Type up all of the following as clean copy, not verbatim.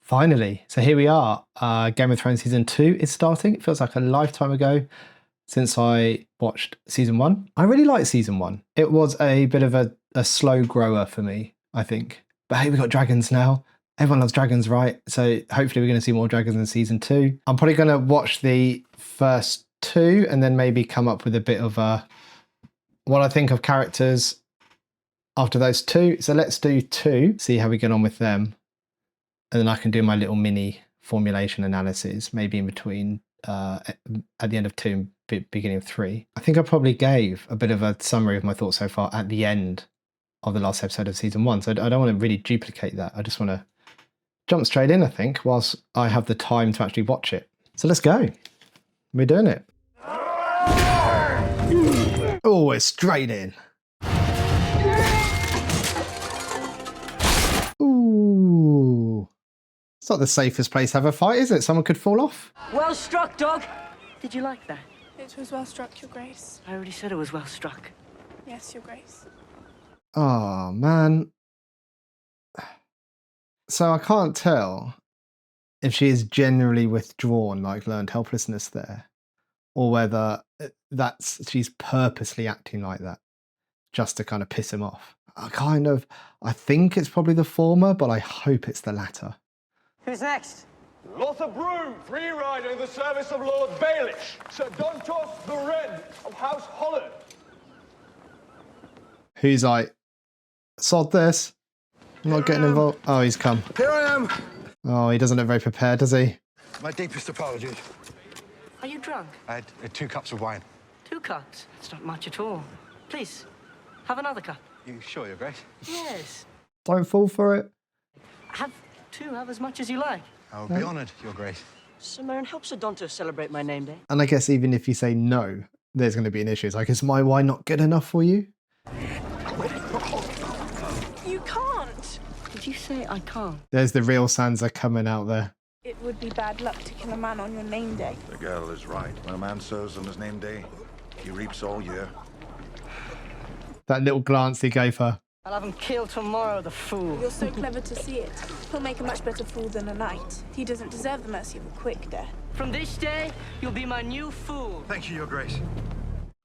Finally. So here we are. Game of Thrones Season 2 is starting. It feels like a lifetime ago since I watched Season 1. I really liked Season 1. It was a bit of a slow grower for me, I think. But hey, we got dragons now. Everyone loves dragons, right? So hopefully we're going to see more dragons in Season 2. I'm probably going to watch the first 2 and then maybe come up with a bit of what I think of characters after those 2. So let's do 2, see how we get on with them. And then I can do my little mini formulation analysis, maybe in between at the end of 2 and beginning of 3. I think I probably gave a bit of a summary of my thoughts so far at the end of the last episode of Season 1. So I don't want to really duplicate that. I just want to jump straight in, I think, whilst I have the time to actually watch it. So let's go. We're doing it. Oh, it's straight in. Ooh. It's not the safest place to have a fight, is it? Someone could fall off. Well struck, dog. Did you like that? It was well struck, Your Grace. I already said it was well struck. Yes, Your Grace. Oh, man. So I can't tell if she is generally withdrawn, like learned helplessness there, or whether she's purposely acting like that just to kind of piss him off. I think it's probably the former, but I hope it's the latter. Who's next? Lothar Broom, free rider in the service of Lord Baelish. Sir Dontos the Red of House Holland. Who's like, sod this. I'm not getting involved. Oh, he's come. Here I am. Oh, he doesn't look very prepared, does he? My deepest apologies. Are you drunk? I had 2 cups of wine. 2 cups? That's not much at all. Please, have another cup. You sure, Your Grace? Yes. Don't fall for it. Have as much as you like. I will be honoured, Your Grace. Sir Meryn, help Sir Dontos celebrate my name day. And I guess even if you say no, there's going to be an issue. It's like, is my wine not good enough for you? You can't. Did you say I can't? There's the real Sansa coming out there. It would be bad luck to kill a man on your name day. The girl is right. When a man sows on his name day, he reaps all year. That little glance he gave her. I'll have him killed tomorrow, the fool. You're so clever to see it. He'll make a much better fool than a knight. He doesn't deserve the mercy of a quick death. From this day, you'll be my new fool. Thank you, Your Grace.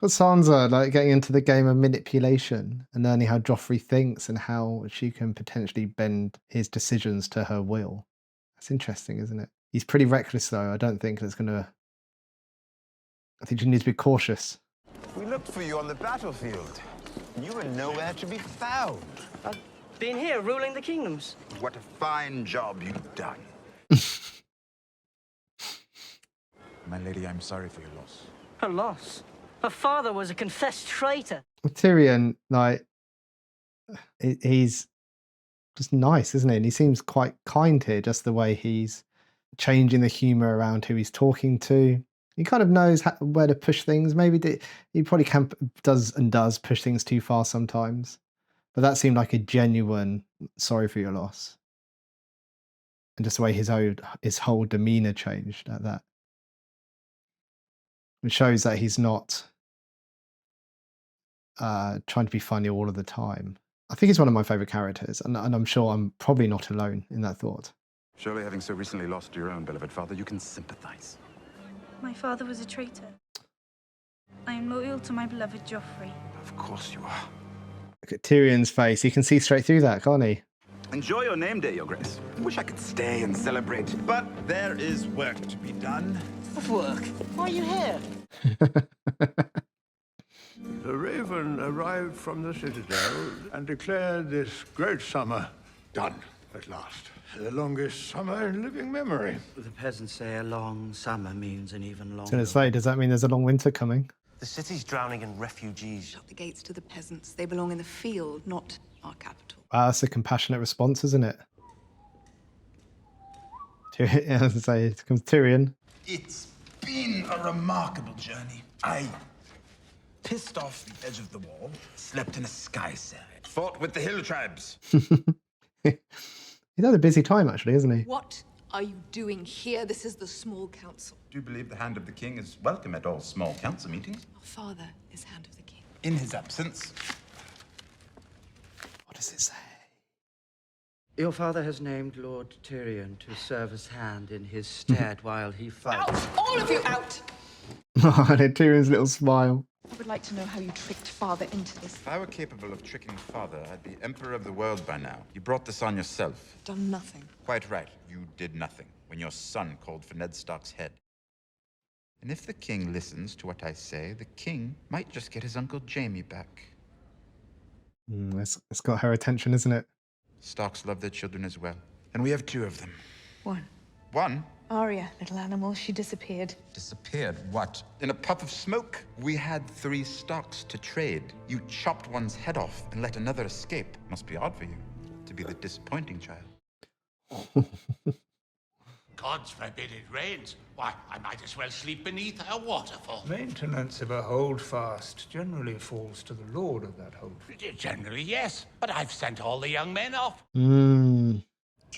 But Sansa, like, getting into the game of manipulation and learning how Joffrey thinks and how she can potentially bend his decisions to her will. That's interesting, isn't it? He's pretty reckless, though. I don't think that's going to... I think she needs to be cautious. We looked for you on the battlefield. You were nowhere to be found. I've been here ruling the kingdoms. What a fine job you've done. My lady, I'm sorry for your loss. Her loss. Her father was a confessed traitor. Tyrion, like, he's just nice, isn't he? And he seems quite kind here, just the way he's changing the humour around who he's talking to. He kind of knows where to push things. Maybe he probably does push things too far sometimes. But that seemed like a genuine sorry for your loss. And just the way his whole demeanour changed at that. It shows that he's not trying to be funny all of the time. I think he's one of my favourite characters, and I'm sure I'm probably not alone in that thought. Surely, having so recently lost your own beloved father, you can sympathize. My father was a traitor. I am loyal to my beloved Joffrey. Of course you are. Look at Tyrion's face. He can see straight through that, can't he? Enjoy your name day, Your Grace. Wish I could stay and celebrate, but there is work to be done. What work? Why are you here? The Raven arrived from the Citadel and declared this great summer done at last. The longest summer in living memory. The peasants say a long summer means an even I was longer. going to say, does that mean there's a long winter coming? The city's drowning in refugees. Shut the gates to the peasants. They belong in the field, not our capital. Wow, that's a compassionate response, isn't it? As I say, it comes Tyrion. It's been a remarkable journey. I pissed off the edge of the wall, slept in a sky cell, fought with the hill tribes. He's had a busy time, actually, isn't he? What are you doing here? This is the small council. Do you believe the hand of the king is welcome at all small council meetings? Our father is hand of the king. In his absence. What does it say? Your father has named Lord Tyrion to serve as hand in his stead while he fights. Out! All of you out! Tyrion's little smile. I would like to know how you tricked father into this. If I were capable of tricking father, I'd be emperor of the world by now. You brought this on yourself. Done nothing. Quite right. You did nothing when your son called for Ned Stark's head. And if the king listens to what I say, the king might just get his Uncle Jaime back. It's got her attention, isn't it? Starks love their children as well. And we have 2 of them. One. One? Arya, little animal, she disappeared. Disappeared? What? In a puff of smoke? We had 3 Starks to trade. You chopped one's head off and let another escape. Must be odd for you to be the disappointing child. God's forbid it rains. Why, I might as well sleep beneath a waterfall. Maintenance of a holdfast generally falls to the lord of that holdfast. Generally, yes, but I've sent all the young men off. Do you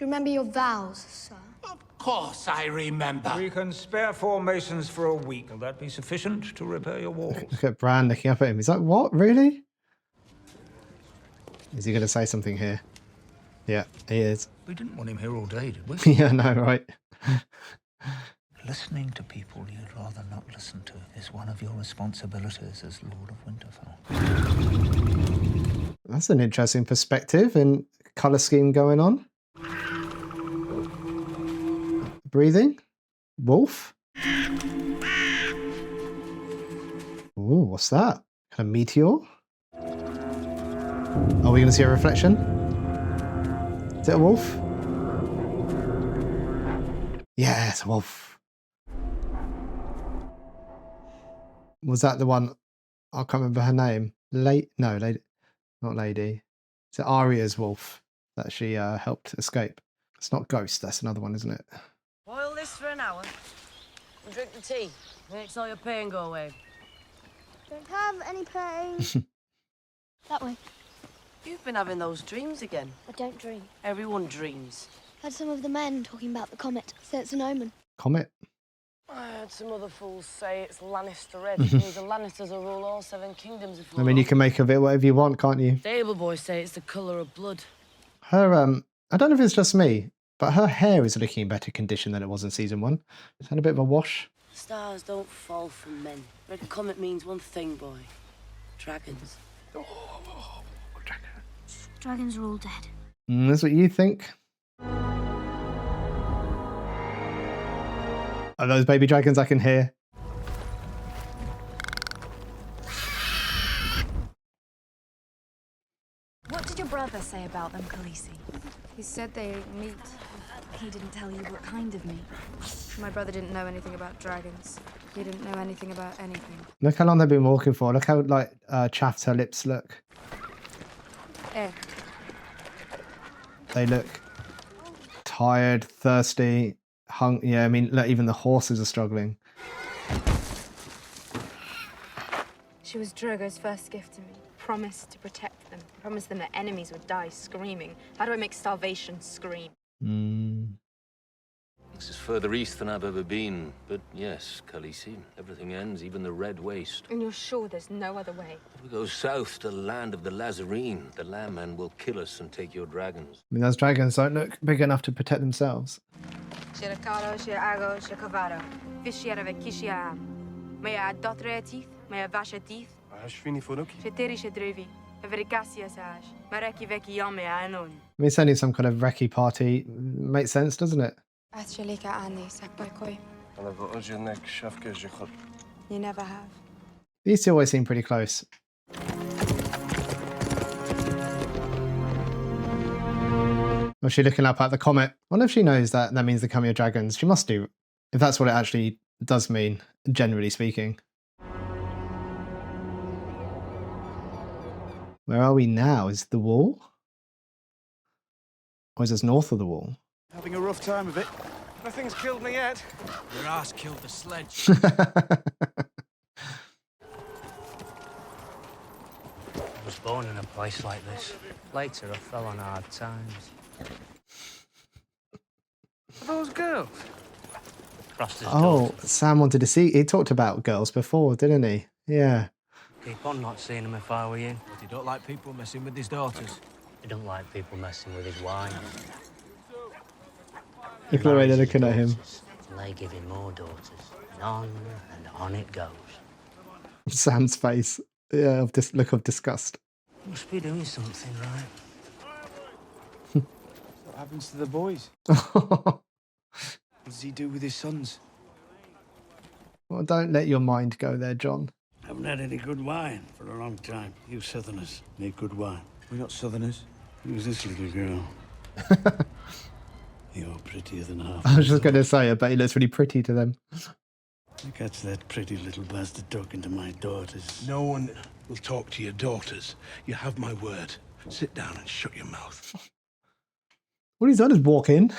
remember your vows, sir? Of course I remember. We can spare 4 masons for a week. Will that be sufficient to repair your walls? Look at Bran looking up at him. He's like, what? Really? Is he going to say something here? Yeah, he is. We didn't want him here all day, did we? Yeah, no, right. Listening to people you'd rather not listen to is one of your responsibilities as Lord of Winterfell. That's an interesting perspective and colour scheme going on. Breathing. Wolf. Ooh, what's that? Kind of meteor? Are we going to see a reflection? Is it a wolf? Yeah, it's a wolf. Was that the one? I can't remember her name. No, lady, not lady. It's Arya's wolf that she helped escape. It's not Ghost. That's another one, isn't it? Boil this for an hour and drink the tea. Makes all your pain go away. Don't have any pain. That way. You've been having those dreams again. I don't dream. Everyone dreams. Heard some of the men talking about the comet. Say it's an omen. Comet. I heard some other fools say it's Lannister Red. Means the Lannisters will rule all 7 kingdoms if I mean, you can make of it whatever you want, can't you? Stable boys say it's the colour of blood. Her, I don't know if it's just me, but her hair is looking in better condition than it was in season 1. It's had a bit of a wash. Stars don't fall from men. Red comet means one thing, boy. Dragons. Dragons are all dead. That's what you think. Are those baby dragons I can hear? What did your brother say about them, Khaleesi? He said they ate meat. He didn't tell you what kind of meat. My brother didn't know anything about dragons. He didn't know anything about anything. Look how long they've been walking for. Look how, like, chaffed her lips look. Eh. They look tired, thirsty, yeah, I mean, look, even the horses are struggling. She was Drogo's first gift to me. Promised to protect them. Promised them that enemies would die screaming. How do I make starvation scream? This is further east than I've ever been. But yes, Khaleesi, everything ends, even the Red Waste. And you're sure there's no other way? If we go south to the land of the Lazarene, the Landmen will kill us and take your dragons. I mean, those dragons don't look big enough to protect themselves. I mean, it's only some kind of recce party. Makes sense, doesn't it? You never have. These two always seem pretty close. Was she looking up at the comet? I wonder if she knows that that means the coming of dragons. She must do, if that's what it actually does mean, generally speaking. Where are we now? Is it the wall? Or is this north of the wall? Having a rough time of it. Nothing's killed me yet. Your ass killed the sledge. I was born in a place like this. Later, I fell on hard times. Are those girls? Oh, Sam wanted to see. He talked about girls before, didn't he? Yeah. Keep on not seeing them if I were you. But he don't like people messing with his daughters. He don't like people messing with his wine. Look at the way they're looking at him. And they give him more daughters. And on it goes. Sam's face. Yeah, of this look of disgust. Must be doing something right. What happens to the boys? What does he do with his sons? Well, don't let your mind go there, John. Haven't had any good wine for a long time. You Southerners make good wine. We're not Southerners. Who's this little girl? You're prettier than half. I was just going to say, I bet he looks really pretty to them. Catch that pretty little bastard talking to my daughters. No one will talk to your daughters. You have my word. Sit down and shut your mouth. What he's done is walk in.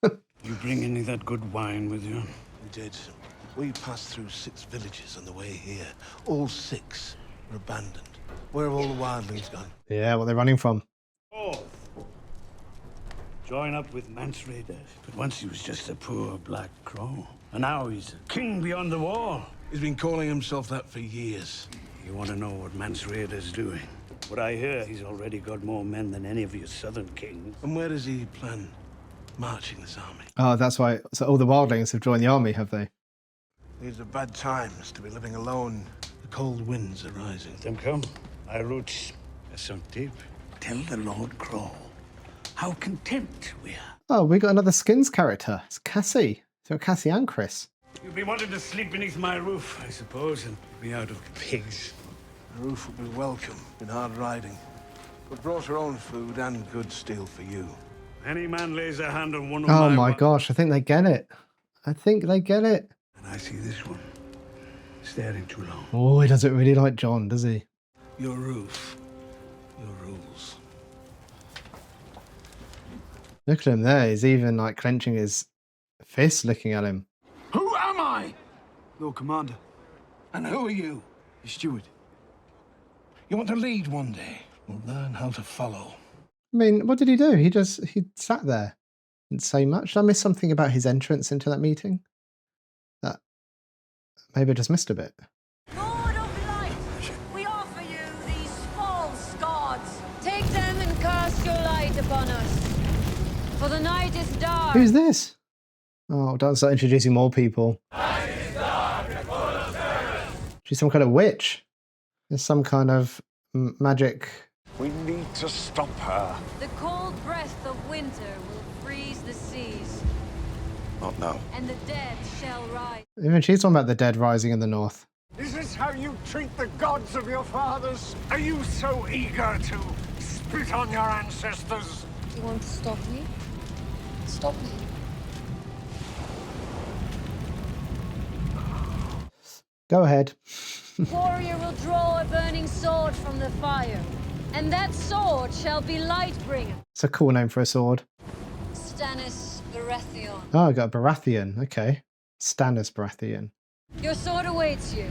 You bring any of that good wine with you? We did. We passed through 6 villages on the way here. All 6 were abandoned. Where have all the wildlings gone? Yeah, what they're running from. Oh. Join up with Mansraider. But once he was just a poor black crow. And now he's a king beyond the wall. He's been calling himself that for years. You want to know what Mansraider's doing? What I hear, he's already got more men than any of your southern kings. And where does he plan marching this army? Oh, that's why. So all the wildlings have joined the army, have they? These are bad times to be living alone. The cold winds are rising. Let them come. Our roots are sunk deep. Tell the Lord Crow how content we are. Oh, we got another Skins character. It's Cassie. So Cassie and Chris. You'll be wanting to sleep beneath my roof, I suppose, and be out of pigs. The roof will be welcome in hard riding. We brought our own food and good steel for you. Any man lays a hand on one of Oh my gosh, I think they get it. I think they get it. And I see this one staring too long. Oh, he doesn't really like John, does he? Your roof, your rules. Look at him there. He's even like clenching his fist looking at him. Who am I? Lord Commander. And who are you? Your steward. You want to lead one day? We'll learn how to follow. I mean, what did he do? He sat there. Didn't say much. Did I miss something about his entrance into that meeting? That maybe I just missed a bit. Lord of light, we offer you these false gods. Take them and cast your light upon us. For the night is dark. Who's this? Oh, don't start introducing more people. She's some kind of witch. There's some kind of magic. We need to stop her. The cold breath of winter will freeze the seas, Not now. and the dead shall rise. Even she's talking about the dead rising in the north. Is this how you treat the gods of your fathers? Are you so eager to spit on your ancestors? You want to stop me? Stop me. Go ahead. Warrior will draw a burning sword from the fire, and that sword shall be Lightbringer. It's a cool name for a sword. Stannis Baratheon. Oh, I got a Baratheon. Okay. Stannis Baratheon. Your sword awaits you.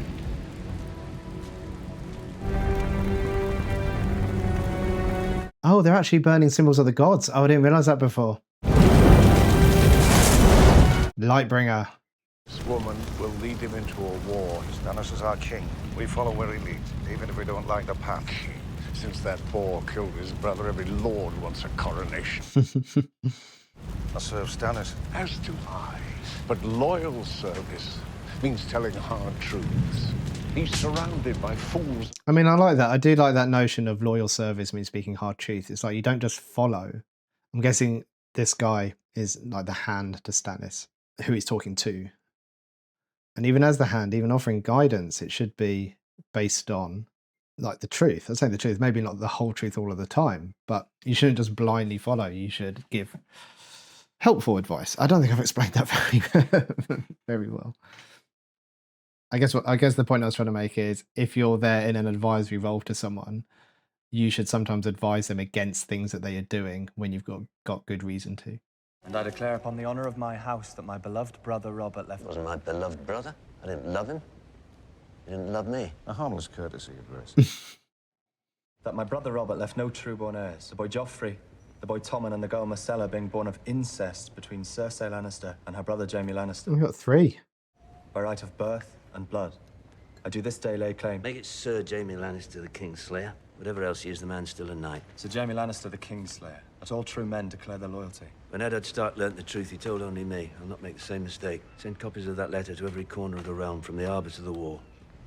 Oh, they're actually burning symbols of the gods. Oh, I didn't realize that before. Lightbringer. This woman will lead him into a war. Stannis is our king. We follow where he leads, even if we don't like the path. Since that boar killed his brother, every lord wants a coronation. I serve Stannis. As do I. But loyal service means telling hard truths. He's surrounded by fools. I mean, I like that. I do like that notion of loyal service means speaking hard truth. It's like you don't just follow. I'm guessing this guy is like the hand to Stannis, who he's talking to. And even as the hand, even offering guidance, it should be based on like the truth. I'm saying the truth, maybe not the whole truth all of the time, but you shouldn't just blindly follow. You should give helpful advice. I don't think I've explained that very well. I guess the point I was trying to make is if you're there in an advisory role to someone, you should sometimes advise them against things that they are doing when you've got good reason to. And I declare upon the honor of my house that my beloved brother Robert left... It wasn't my beloved brother. I didn't love him. He didn't love me. A harmless courtesy, Your Grace. That my brother Robert left no true-born heirs. The boy Joffrey, the boy Tommen, and the girl Marcella being born of incest between Cersei Lannister and her brother Jaime Lannister. We've got 3. By right of birth and blood, I do this day lay claim... Make it Sir Jaime Lannister, the Kingslayer. Whatever else he is, the man's still a knight. Sir Jaime Lannister, the Kingslayer. Let all true men declare their loyalty. When Eddard Stark learnt the truth, he told only me. I'll not make the same mistake. Send copies of that letter to every corner of the realm, from the Arbor to the War.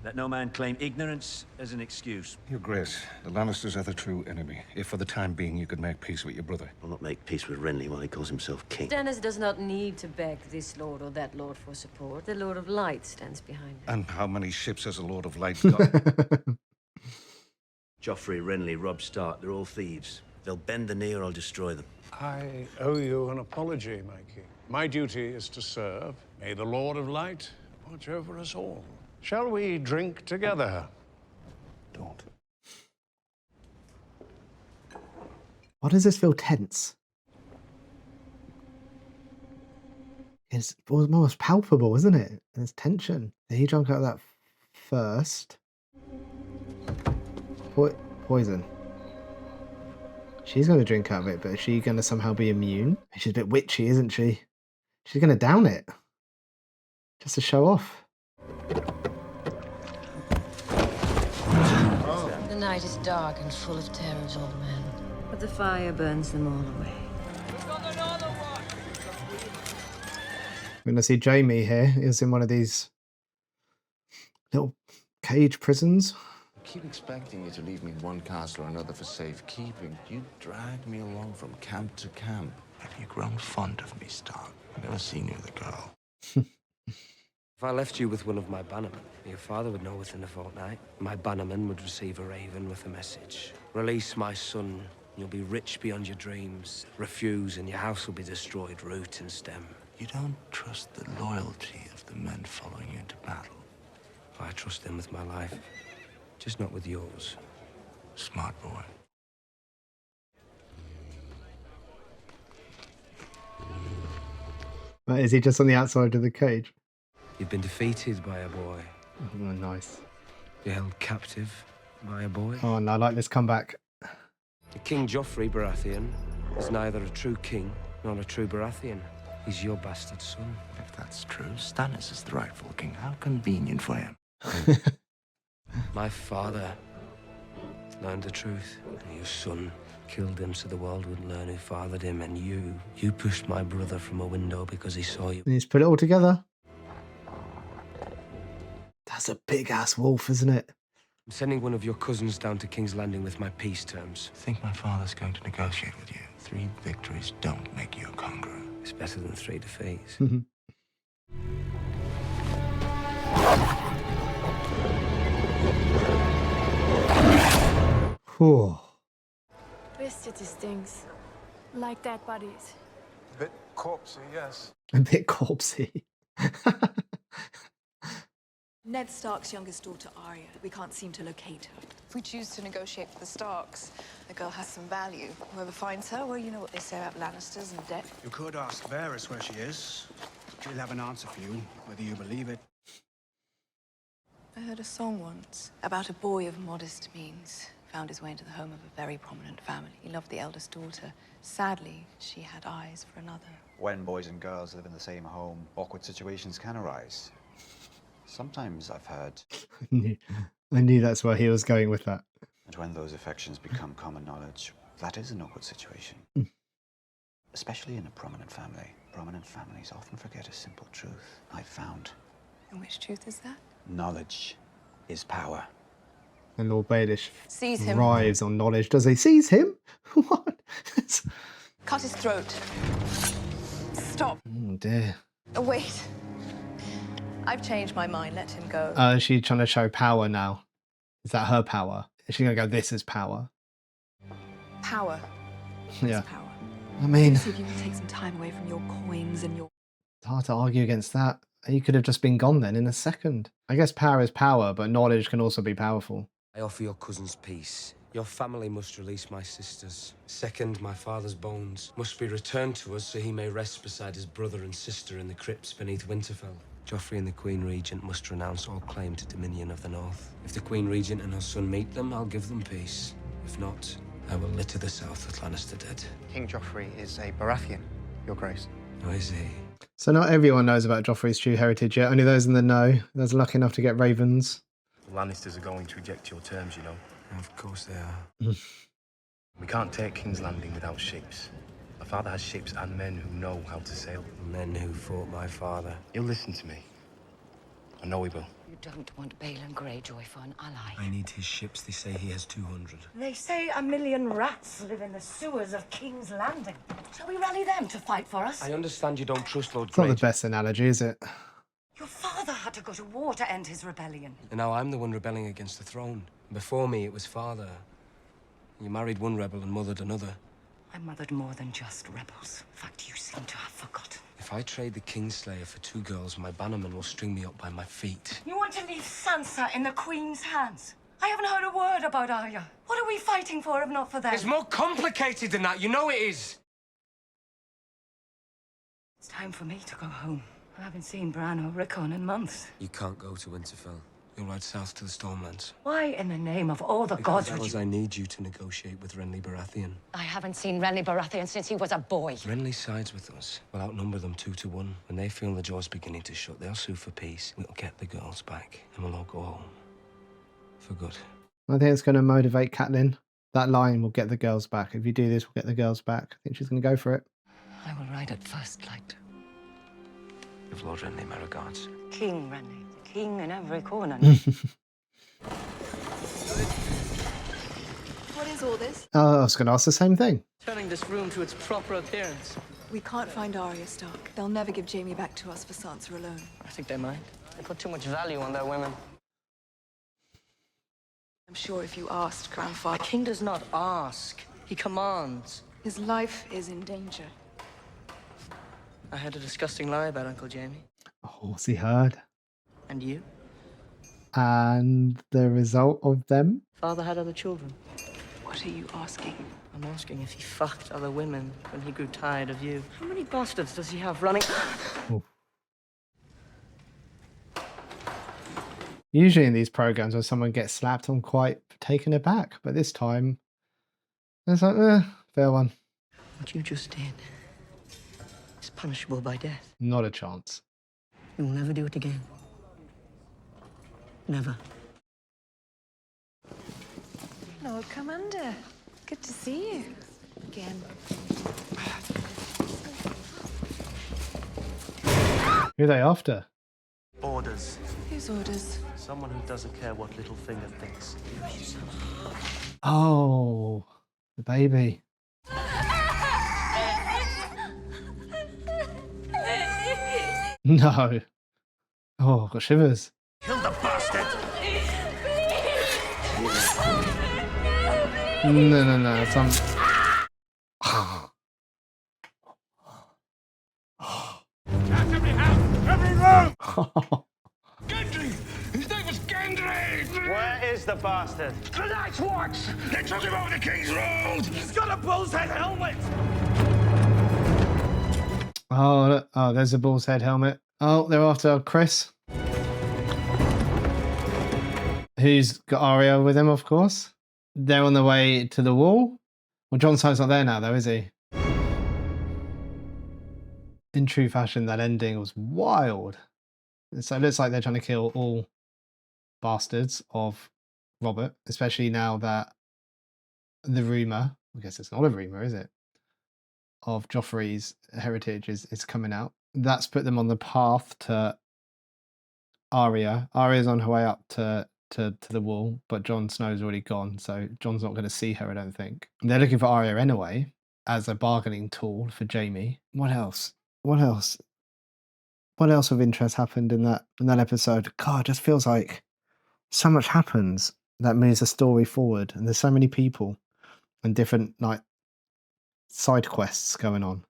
Let no man claim ignorance as an excuse. Your Grace, the Lannisters are the true enemy. If for the time being you could make peace with your brother. I'll not make peace with Renly while he calls himself king. Stannis does not need to beg this lord or that lord for support. The Lord of Light stands behind him. And how many ships has the Lord of Light got? Joffrey, Renly, Robb Stark, they're all thieves. They'll bend the knee or I'll destroy them. I owe you an apology, my king. My duty is to serve. May the Lord of Light watch over us all. Shall we drink together? Don't. Why does this feel tense? It's almost palpable, isn't it? There's tension. He drank out of that first. Poison. She's going to drink out of it, but is she going to somehow be immune? She's a bit witchy, isn't she? She's going to down it. Just to show off. The night is dark and full of terrors, old man. But the fire burns them all away. We're going to see Jaime here. He's in one of these little cage prisons. I keep expecting you to leave me one castle or another for safekeeping. You drag me along from camp to camp. Have you grown fond of me, Stark? I've never seen you the girl. If I left you with one of my bannermen, your father would know within a fortnight. My bannerman would receive a raven with a message. Release my son, you'll be rich beyond your dreams. Refuse, and your house will be destroyed, root and stem. You don't trust the loyalty of the men following you into battle. I trust them with my life, just not with yours. Smart boy. Is he just on the outside of the cage? You've been defeated by a boy. Oh, nice. You're held captive by a boy. Oh, no, I like this comeback. King Joffrey Baratheon is neither a true king nor a true Baratheon. He's your bastard son. If that's true, Stannis is the rightful king. How convenient for him. My father learned the truth, and your son killed him so the world would learn who fathered him, and you pushed my brother from a window because he saw you. And he's put it all together. That's a big-ass wolf, isn't it? I'm sending one of your cousins down to King's Landing with my peace terms. I think my father's going to negotiate with you. 3 victories don't make you a conqueror. It's better than 3 defeats. Twisted these things. Like dead bodies. A bit corpsey, yes. A bit corpsey. Ned Stark's youngest daughter, Arya. We can't seem to locate her. If we choose to negotiate for the Starks, the girl has some value. Whoever finds her, well, you know what they say about Lannisters and debt. You could ask Varys where she is. She'll have an answer for you, whether you believe it. I heard a song once about a boy of modest means. Found his way into the home of a very prominent family. He loved the eldest daughter. Sadly, she had eyes for another. When boys and girls live in the same home, awkward situations can arise. Sometimes I've heard. I knew that's where he was going with that. And when those affections become common knowledge, that is an awkward situation. Especially in a prominent family. Prominent families often forget a simple truth I've found. And which truth is that? Knowledge is power. And Lord Baelish Seize him. thrives on knowledge. Does he seize him? What? Cut his throat. Stop. Oh dear. Oh, wait. I've changed my mind. Let him go. Is she trying to show power now? Is that her power? Is she going to go, this is power? Power. Yeah. Power. I mean, See if you can take some time away from your coins and your... it's hard to argue against that. He could have just been gone then in a second. I guess power is power, but knowledge can also be powerful. I offer your cousins peace. Your family must release my sisters. Second, my father's bones must be returned to us so he may rest beside his brother and sister in the crypts beneath Winterfell. Joffrey and the Queen Regent must renounce all claim to dominion of the North. If the Queen Regent and her son meet them, I'll give them peace. If not, I will litter the South with Lannister dead. King Joffrey is a Baratheon, Your Grace. Oh, is he? So not everyone knows about Joffrey's true heritage yet. Only those in the know. Those lucky enough to get ravens. The Lannisters are going to reject your terms, you know. Of course they are. We can't take King's Landing without ships. My father has ships and men who know how to sail. Men who fought my father. He'll listen to me. I know he will. You don't want Balin Greyjoy for an ally. I need his ships. They say he has 200. They say 1,000,000 rats live in the sewers of King's Landing. Shall we rally them to fight for us? I understand you don't trust Lord It's not the Greyjoy. best analogy, is it? Your father had to go to war to end his rebellion. And now I'm the one rebelling against the throne. Before me, it was father. You married one rebel and mothered another. I mothered more than just rebels. In fact, you seem to have forgotten. If I trade the Kingslayer for 2 girls, my bannerman will string me up by my feet. You want to leave Sansa in the Queen's hands? I haven't heard a word about Arya. What are we fighting for if not for them? It's more complicated than that. You know it is. It's time for me to go home. I haven't seen Bran or Rickon in months. You can't go to Winterfell. You'll ride south to the Stormlands. Why in the name of all the gods would Because you... I need you to negotiate with Renly Baratheon. I haven't seen Renly Baratheon since he was a boy. Renly sides with us. We'll outnumber them 2 to 1. When they feel the jaw's beginning to shut, they'll sue for peace. We'll get the girls back, and we'll all go home. For good. I think it's going to motivate Catelyn. That line will get the girls back. If you do this, we'll get the girls back. I think she's going to go for it. I will ride at first light. Give Lord Renly my regards. King Renly. King in every corner. What is all this? Oh, I was going to ask the same thing. Turning this room to its proper appearance. We can't find Arya Stark. They'll never give Jaime back to us for Sansa alone. I think they might. They put too much value on their women. I'm sure if you asked A Grandfather... king does not ask. He commands. His life is in danger. I heard a disgusting lie about Uncle Jaime. Oh, what's he heard? And you? And the result of them? Father had other children. What are you asking? I'm asking if he fucked other women when he grew tired of you. How many bastards does he have running? Usually in these programs when someone gets slapped, I'm quite taken aback. But this time, it's like, fair one. What you just did is punishable by death. Not a chance. You will never do it again. Never. Lord Commander, good to see you again. Who are they after? Orders. Whose orders? Someone who doesn't care what Littlefinger thinks. Oh, the baby. No. Oh, I've got shivers. Kill the bastard! No. Some. Every house! Every room! Gendry! His name is Gendry! Where is the bastard? The Night's Watch! They took him over the King's Road! He's got a bull's head helmet! Oh, there's a bull's head helmet. Oh, they're after Chris. Who's got Arya with him, of course. They're on the way to the wall. Well, Jon Snow's not there now, though, is he? In true fashion, that ending was wild. So it looks like they're trying to kill all bastards of Robert, especially now that the rumour, I guess it's not a rumour, is it, of Joffrey's heritage is coming out. That's put them on the path to Arya. Arya's on her way up to the wall, but Jon Snow's already gone, so Jon's not going to see her, I don't think. And they're looking for Arya anyway as a bargaining tool for Jaime. What else? What else of interest happened in that episode? God, it just feels like so much happens that moves the story forward, and there's so many people and different like side quests going on.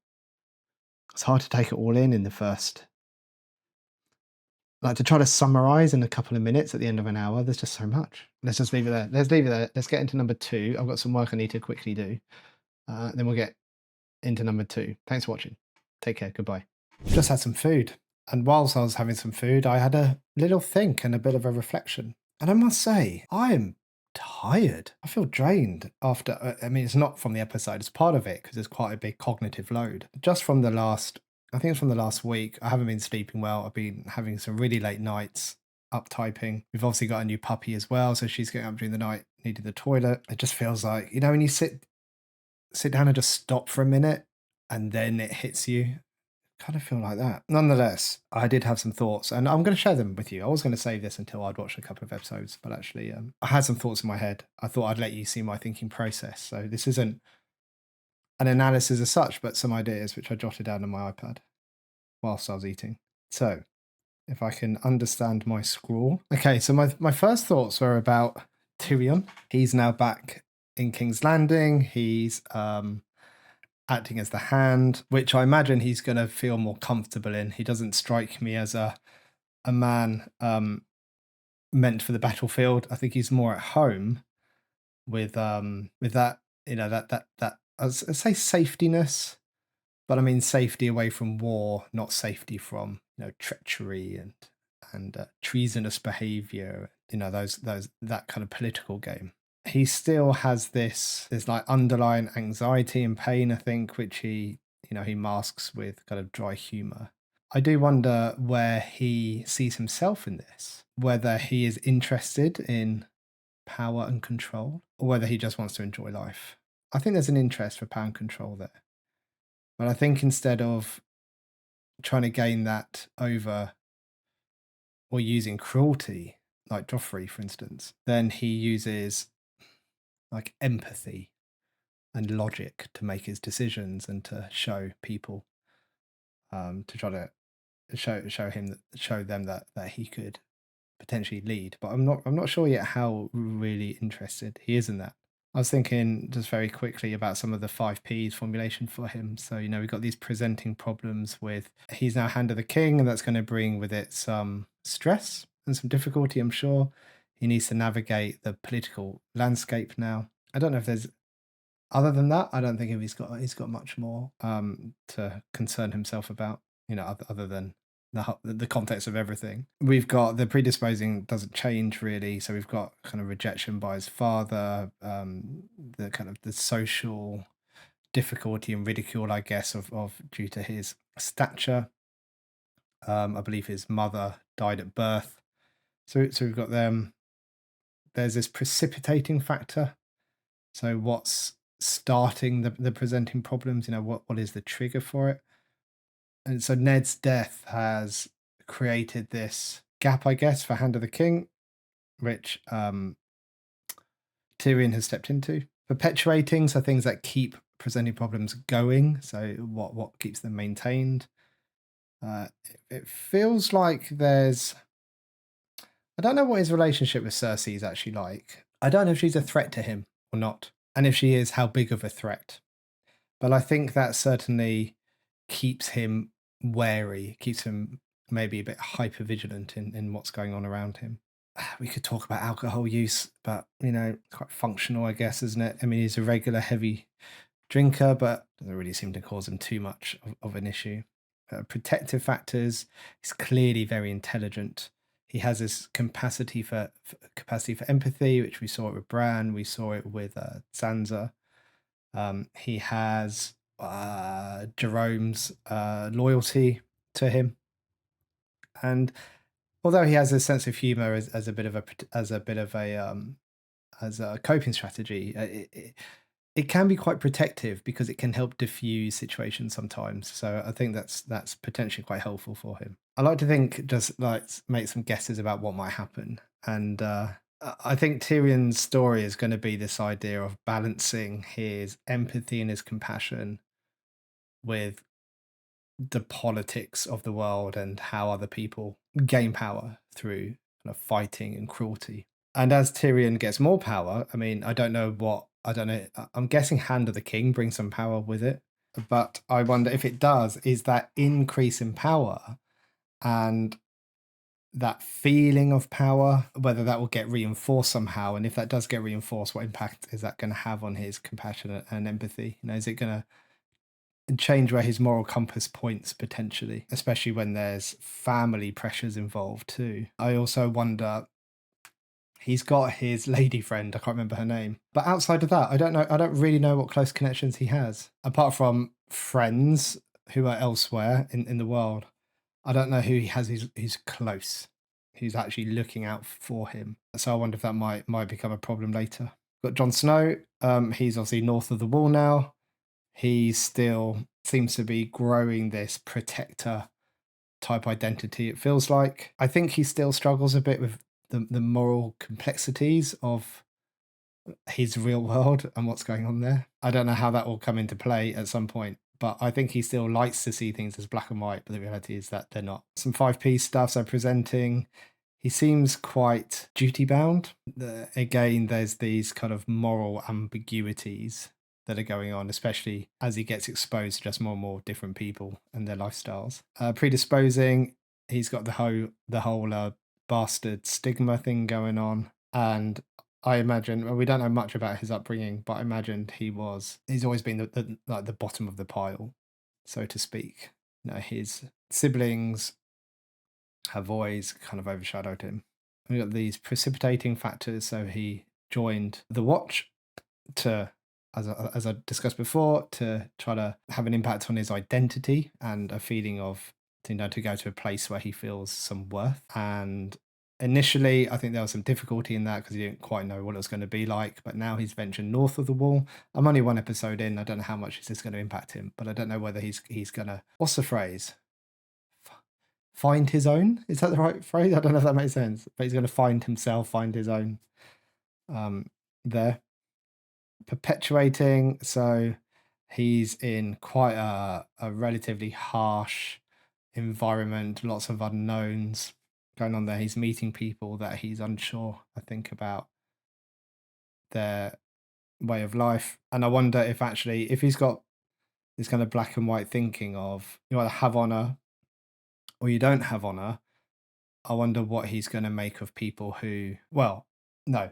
It's hard to take it all in the first. Like to try to summarize in a couple of minutes at the end of an hour, there's just so much. Let's just leave it there. Let's get into number 2. I've got some work I need to quickly do. Then we'll get into number 2. Thanks for watching. Take care. Goodbye. Just had some food. And whilst I was having some food, I had a little think and a bit of a reflection. And I must say, I am tired. I feel drained after, I mean, it's not from the episode, it's part of it because it's quite a big cognitive load. Just from the last, I think it's from the last week, I haven't been sleeping well. I've been having some really late nights up typing. We've obviously got a new puppy as well, so she's getting up during the night needed the toilet. It just feels like, you know, when you sit down and just stop for a minute and then it hits you. Kind of feel like that. Nonetheless, I did have some thoughts and I'm going to share them with you. I was going to save this until I'd watched a couple of episodes, but actually I had some thoughts in my head. I thought I'd let you see my thinking process. So this isn't an analysis as such, but some ideas which I jotted down on my iPad whilst I was eating. So if I can understand my scrawl. Okay, so my first thoughts were about Tyrion. He's now back in King's Landing. He's acting as the hand, which I imagine he's going to feel more comfortable in. He doesn't strike me as a man meant for the battlefield. I think he's more at home with that, you know, that I'd say safetiness, but I mean safety away from war, not safety from, you know, treachery and treasonous behavior, you know, those that kind of political game. He still has this like underlying anxiety and pain, I think, which he, you know, he masks with kind of dry humor. I do wonder where he sees himself in this, whether he is interested in power and control, or whether he just wants to enjoy life. I think there's an interest for power and control there. But I think instead of trying to gain that over or using cruelty, like Joffrey, for instance, then he uses like empathy and logic to make his decisions and to show people, to try to show them that he could potentially lead. But I'm not sure yet how really interested he is in that. I was thinking just very quickly about some of the 5Ps formulation for him. So, you know, we've got these presenting problems with he's now Hand of the King, and that's going to bring with it some stress and some difficulty, I'm sure. He needs to navigate the political landscape now. I don't know if there's other than that, I don't think if he's got much more to concern himself about, you know, other than the context of everything. We've got the predisposing doesn't change really, so we've got kind of rejection by his father, the kind of the social difficulty and ridicule, I guess, of due to his stature. I believe his mother died at birth, so we've got them. There's this precipitating factor. So what's starting the presenting problems? You know, what is the trigger for it? And so Ned's death has created this gap, I guess, for Hand of the King, which Tyrion has stepped into. Perpetuating, so things that keep presenting problems going. So what keeps them maintained? It feels like there's. I don't know what his relationship with Cersei is actually like. I don't know if she's a threat to him or not, and if she is, how big of a threat. But I think that certainly keeps him wary, keeps him maybe a bit hyper vigilant in what's going on around him. We could talk about alcohol use, but you know, quite functional, I guess, isn't it? I mean, he's a regular heavy drinker, but doesn't really seem to cause him too much of an issue. Protective factors, he's clearly very intelligent. He has this capacity for empathy, which we saw it with Bran, we saw it with Sansa. He has Jerome's loyalty to him, and although he has a sense of humor as a bit of a coping strategy, it can be quite protective because it can help diffuse situations sometimes. So I think that's potentially quite helpful for him. I like to think, just like make some guesses about what might happen, and I think Tyrion's story is going to be this idea of balancing his empathy and his compassion with the politics of the world and how other people gain power through kind of fighting and cruelty. And as Tyrion gets more power, I mean, I don't know. I'm guessing Hand of the King brings some power with it, but I wonder if it does, is that increase in power and that feeling of power, whether that will get reinforced somehow, and if that does get reinforced, what impact is that going to have on his compassion and empathy? You know, is it going to change where his moral compass points potentially, especially when there's family pressures involved too? I also wonder, he's got his lady friend, I can't remember her name, but outside of that, I don't really know what close connections he has apart from friends who are elsewhere in the world. I don't know who he has who's close. who's actually looking out for him. So I wonder if that might become a problem later. Got Jon Snow. He's obviously north of the wall now. He still seems to be growing this protector type identity, it feels like. I think he still struggles a bit with the moral complexities of his real world and what's going on there. I don't know how that will come into play at some point, but I think he still likes to see things as black and white, but the reality is that they're not. Some 5-piece stuff, so presenting. He seems quite duty bound. Again, there's these kind of moral ambiguities that are going on, especially as he gets exposed to just more and more different people and their lifestyles. Predisposing, he's got the whole bastard stigma thing going on, and I imagine, well, we don't know much about his upbringing, but I imagined he's always been like the bottom of the pile, so to speak. His siblings have always kind of overshadowed him. We got these precipitating factors, so he joined the Watch to, as I discussed before, to try to have an impact on his identity and a feeling of to go to a place where he feels some worth. And initially, I think there was some difficulty in that because he didn't quite know what it was going to be like. But now he's ventured north of the wall. I'm only one episode in. I don't know how much is this going to impact him, but I don't know whether he's going to, what's the phrase? Find his own? Is that the right phrase? I don't know if that makes sense. But he's going to find himself, find his own there. Perpetuating, so he's in quite a relatively harsh environment, lots of unknowns going on there. He's meeting people that he's unsure, I think, about their way of life. And I wonder if he's got this kind of black and white thinking of you either have honor or you don't have honor. I wonder what he's going to make of people who, well, no,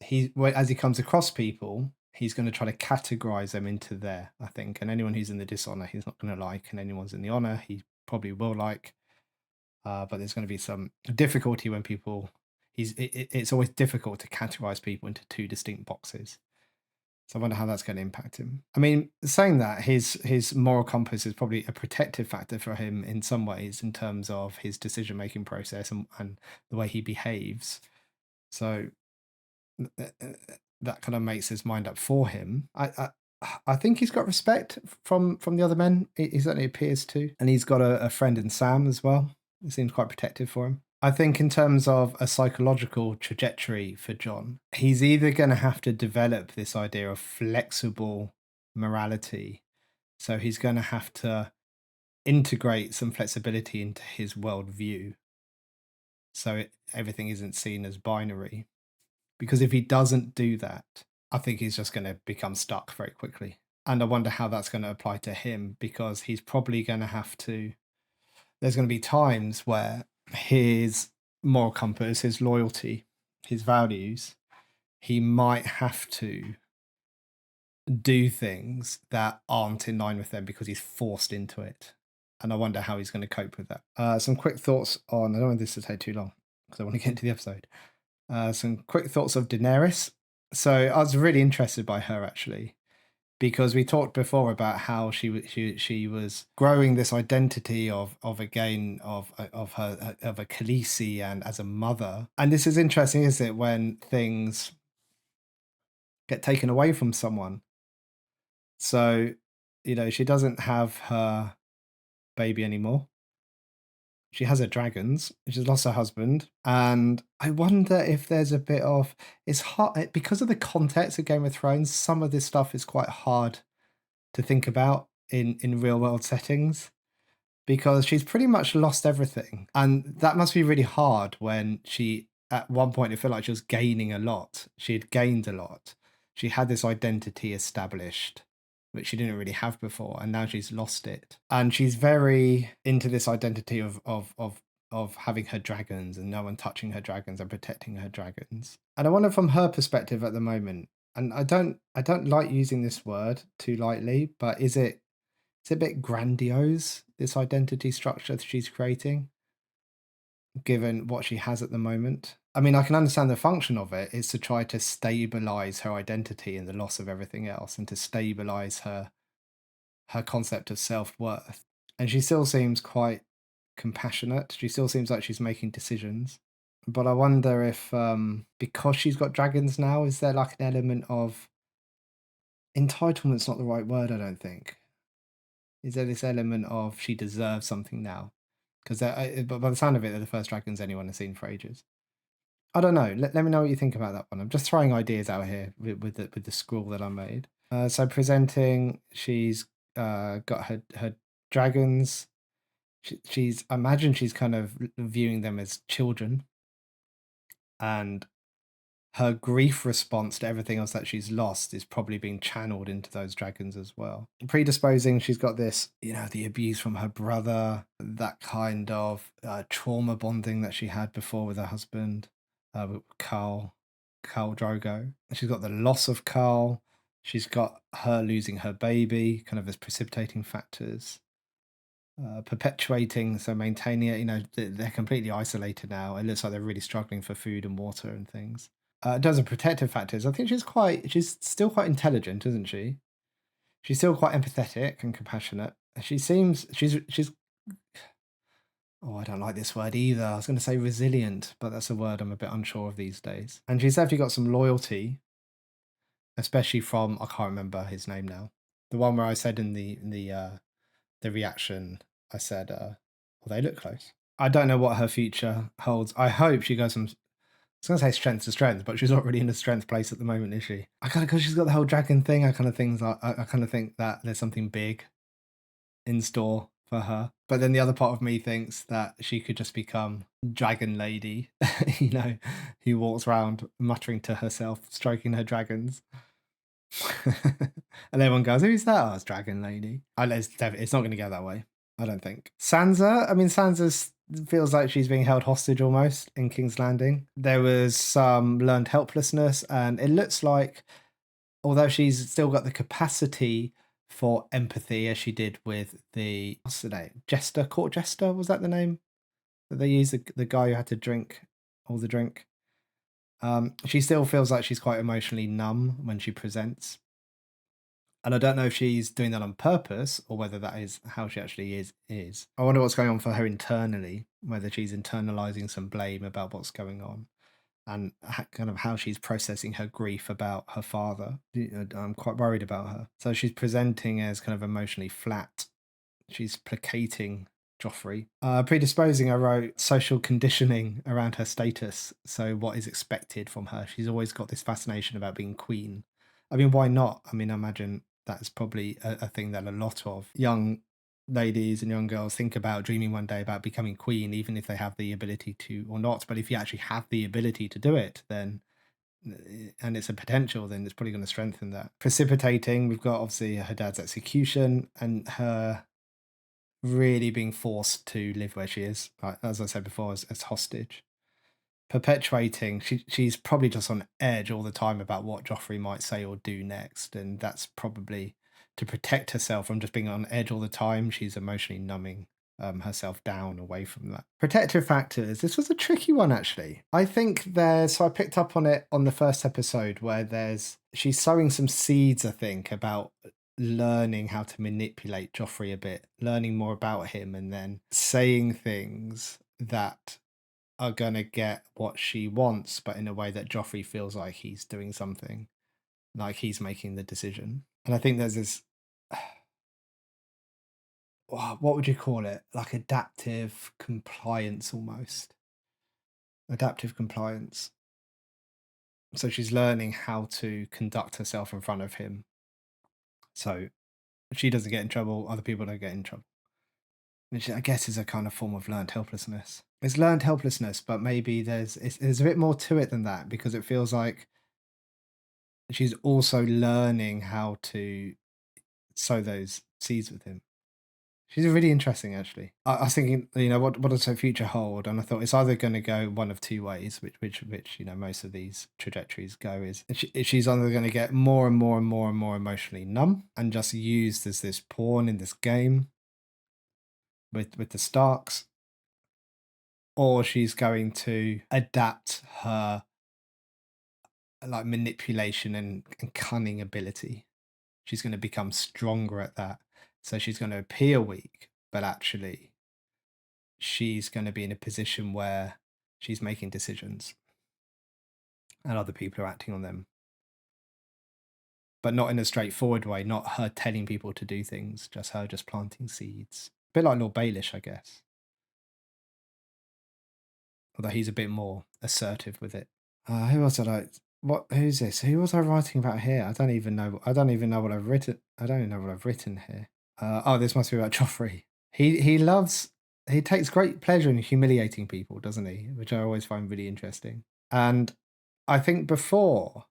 as he comes across people, he's going to try to categorize them into there, I think. And anyone who's in the dishonor, he's not going to like, and anyone's in the honor, he probably will like. But there's going to be some difficulty when people. It's always difficult to categorize people into two distinct boxes. So I wonder how that's going to impact him. I mean, saying that, his moral compass is probably a protective factor for him in some ways in terms of his decision-making process and the way he behaves. So that kind of makes his mind up for him. I think he's got respect from the other men. He certainly appears to. And he's got a friend in Sam as well. He seems quite protective for him. I think in terms of a psychological trajectory for Jon, he's either going to have to develop this idea of flexible morality. So he's going to have to integrate some flexibility into his worldview. So everything isn't seen as binary. Because if he doesn't do that, I think he's just going to become stuck very quickly. And I wonder how that's going to apply to him, because he's probably going to have to, there's going to be times where his moral compass, his loyalty, his values, he might have to do things that aren't in line with them because he's forced into it. And I wonder how he's going to cope with that. Some quick thoughts on, I don't want this to take too long because I want to get into the episode. Some quick thoughts of Daenerys. So I was really interested by her actually, because we talked before about how she was growing this identity of a Khaleesi and as a mother. And this is interesting, isn't it, when things get taken away from someone. So, she doesn't have her baby anymore. She has her dragons. She's lost her husband. And I wonder if there's a bit of, it's hard because of the context of Game of Thrones. Some of this stuff is quite hard to think about in real world settings, because she's pretty much lost everything. And that must be really hard when she, at one point, it felt like she was gaining a lot. She had gained a lot. She had this identity established, which she didn't really have before, and now she's lost it. And she's very into this identity of having her dragons and no one touching her dragons and protecting her dragons. And I wonder from her perspective at the moment, and I don't like using this word too lightly, but it's a bit grandiose, this identity structure that she's creating, given what she has at the moment. I mean, I can understand the function of it is to try to stabilize her identity in the loss of everything else, and to stabilize her concept of self-worth. And she still seems quite compassionate. She still seems like she's making decisions. But I wonder if, because she's got dragons now, is there like an element of entitlement's not the right word, I don't think. Is there this element of she deserves something now? Because but by the sound of it, they're the first dragons anyone has seen for ages. I don't know. Let me know what you think about that one. I'm just throwing ideas out here with the scroll that I made. So presenting, she's got her dragons. I imagine she's kind of viewing them as children, and her grief response to everything else that she's lost is probably being channeled into those dragons as well. Predisposing, she's got this, the abuse from her brother, that kind of trauma bonding that she had before with her husband, with Khal Drogo. She's got the loss of Khal. She's got her losing her baby, kind of as precipitating factors. Perpetuating, so maintaining it, they're completely isolated now. It looks like they're really struggling for food and water and things. In terms of protective factors, I think she's still quite intelligent, isn't she? She's still quite empathetic and compassionate. She's oh, I don't like this word either. I was going to say resilient, but that's a word I'm a bit unsure of these days. And she's definitely got some loyalty, especially from, I can't remember his name now. The one where I said in the reaction, I said, well, they look close. I don't know what her future holds. I hope she goes from, I was going to say strength to strength, but she's not really in a strength place at the moment, is she? Because she's got the whole dragon thing, I kind of think that there's something big in store for her. But then the other part of me thinks that she could just become Dragon Lady, who walks around muttering to herself, stroking her dragons. And everyone goes, "Who's that?" Oh, it's Dragon Lady. It's not going to go that way, I don't think. Sansa feels like she's being held hostage almost in King's Landing. There was some learned helplessness, and it looks like, although she's still got the capacity for empathy, as she did with what's the name? Court Jester, was that the name that they used? The guy who had to drink all the drink. She still feels like she's quite emotionally numb when she presents. And I don't know if she's doing that on purpose or whether that is how she actually is. I wonder what's going on for her internally, whether she's internalizing some blame about what's going on, and kind of how she's processing her grief about her father. I'm quite worried about her. So she's presenting as kind of emotionally flat. She's placating Joffrey. Predisposing, I wrote social conditioning around her status. So what is expected from her? She's always got this fascination about being queen. I mean, why not? I mean, I imagine that's probably a thing that a lot of young ladies and young girls think about, dreaming one day about becoming queen, even if they have the ability to or not. But if you actually have the ability to do it, then, and it's a potential, then it's probably going to strengthen that. Precipitating, we've got obviously her dad's execution and her really being forced to live where she is, like, as I said before, as hostage. Perpetuating, she's probably just on edge all the time about what Joffrey might say or do next, and that's probably to protect herself from just being on edge all the time. She's emotionally numbing herself down away from that. Protective factors. This was a tricky one, actually. I think so I picked up on it on the first episode where she's sowing some seeds, I think, about learning how to manipulate Joffrey a bit, learning more about him, and then saying things that are going to get what she wants, but in a way that Joffrey feels like he's doing something, like he's making the decision. And I think there's this, what would you call it? Like adaptive compliance almost. Adaptive compliance. So she's learning how to conduct herself in front of him. So she doesn't get in trouble, other people don't get in trouble. Which I guess is a kind of form of learned helplessness. It's learned helplessness, but maybe there's a bit more to it than that, because it feels like she's also learning how to sow those seeds with him. She's really interesting, actually. I was thinking, what does her future hold? And I thought it's either going to go one of two ways, which most of these trajectories go, is she's either going to get more and more and more and more emotionally numb and just used as this pawn in this game with the Starks, or she's going to adapt her like manipulation and cunning ability. She's going to become stronger at that. So she's going to appear weak, but actually she's going to be in a position where she's making decisions and other people are acting on them, but not in a straightforward way, not her telling people to do things, just her just planting seeds. A bit like Lord Baelish, I guess. Although he's a bit more assertive with it. Who else did I... Who's this? Who was I writing about here? I don't even know what I've written. I don't even know what I've written here. Oh, this must be about Joffrey. He takes great pleasure in humiliating people, doesn't he? Which I always find really interesting. And I think before,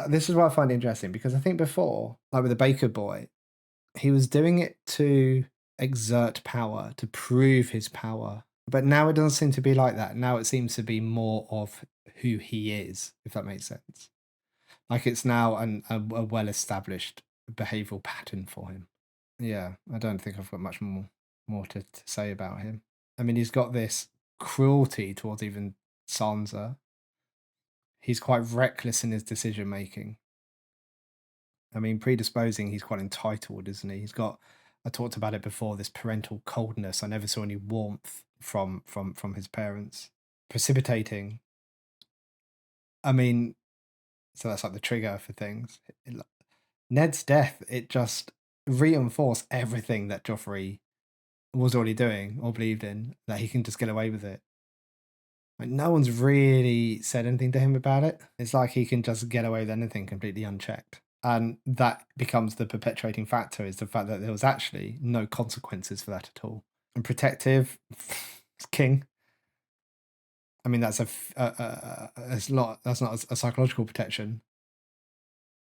this is what I find interesting, because I think before, like with the Baker Boy, he was doing it to exert power, to prove his power. But now it doesn't seem to be like that. Now it seems to be more of who he is, if that makes sense. Like it's now a well-established behavioural pattern for him. Yeah, I don't think I've got much more to say about him. I mean, he's got this cruelty towards even Sansa. He's quite reckless in his decision-making. I mean, predisposing, he's quite entitled, isn't he? He's got, I talked about it before, this parental coldness. I never saw any warmth from his parents. Precipitating. I mean, so that's like the trigger for things. Ned's death, it just reinforced everything that Joffrey was already doing or believed in, that he can just get away with it. Like, no one's really said anything to him about it. It's like he can just get away with anything completely unchecked. And that becomes the perpetuating factor, is the fact that there was actually no consequences for that at all. And protective, it's king. I mean, that's that's not a psychological protection.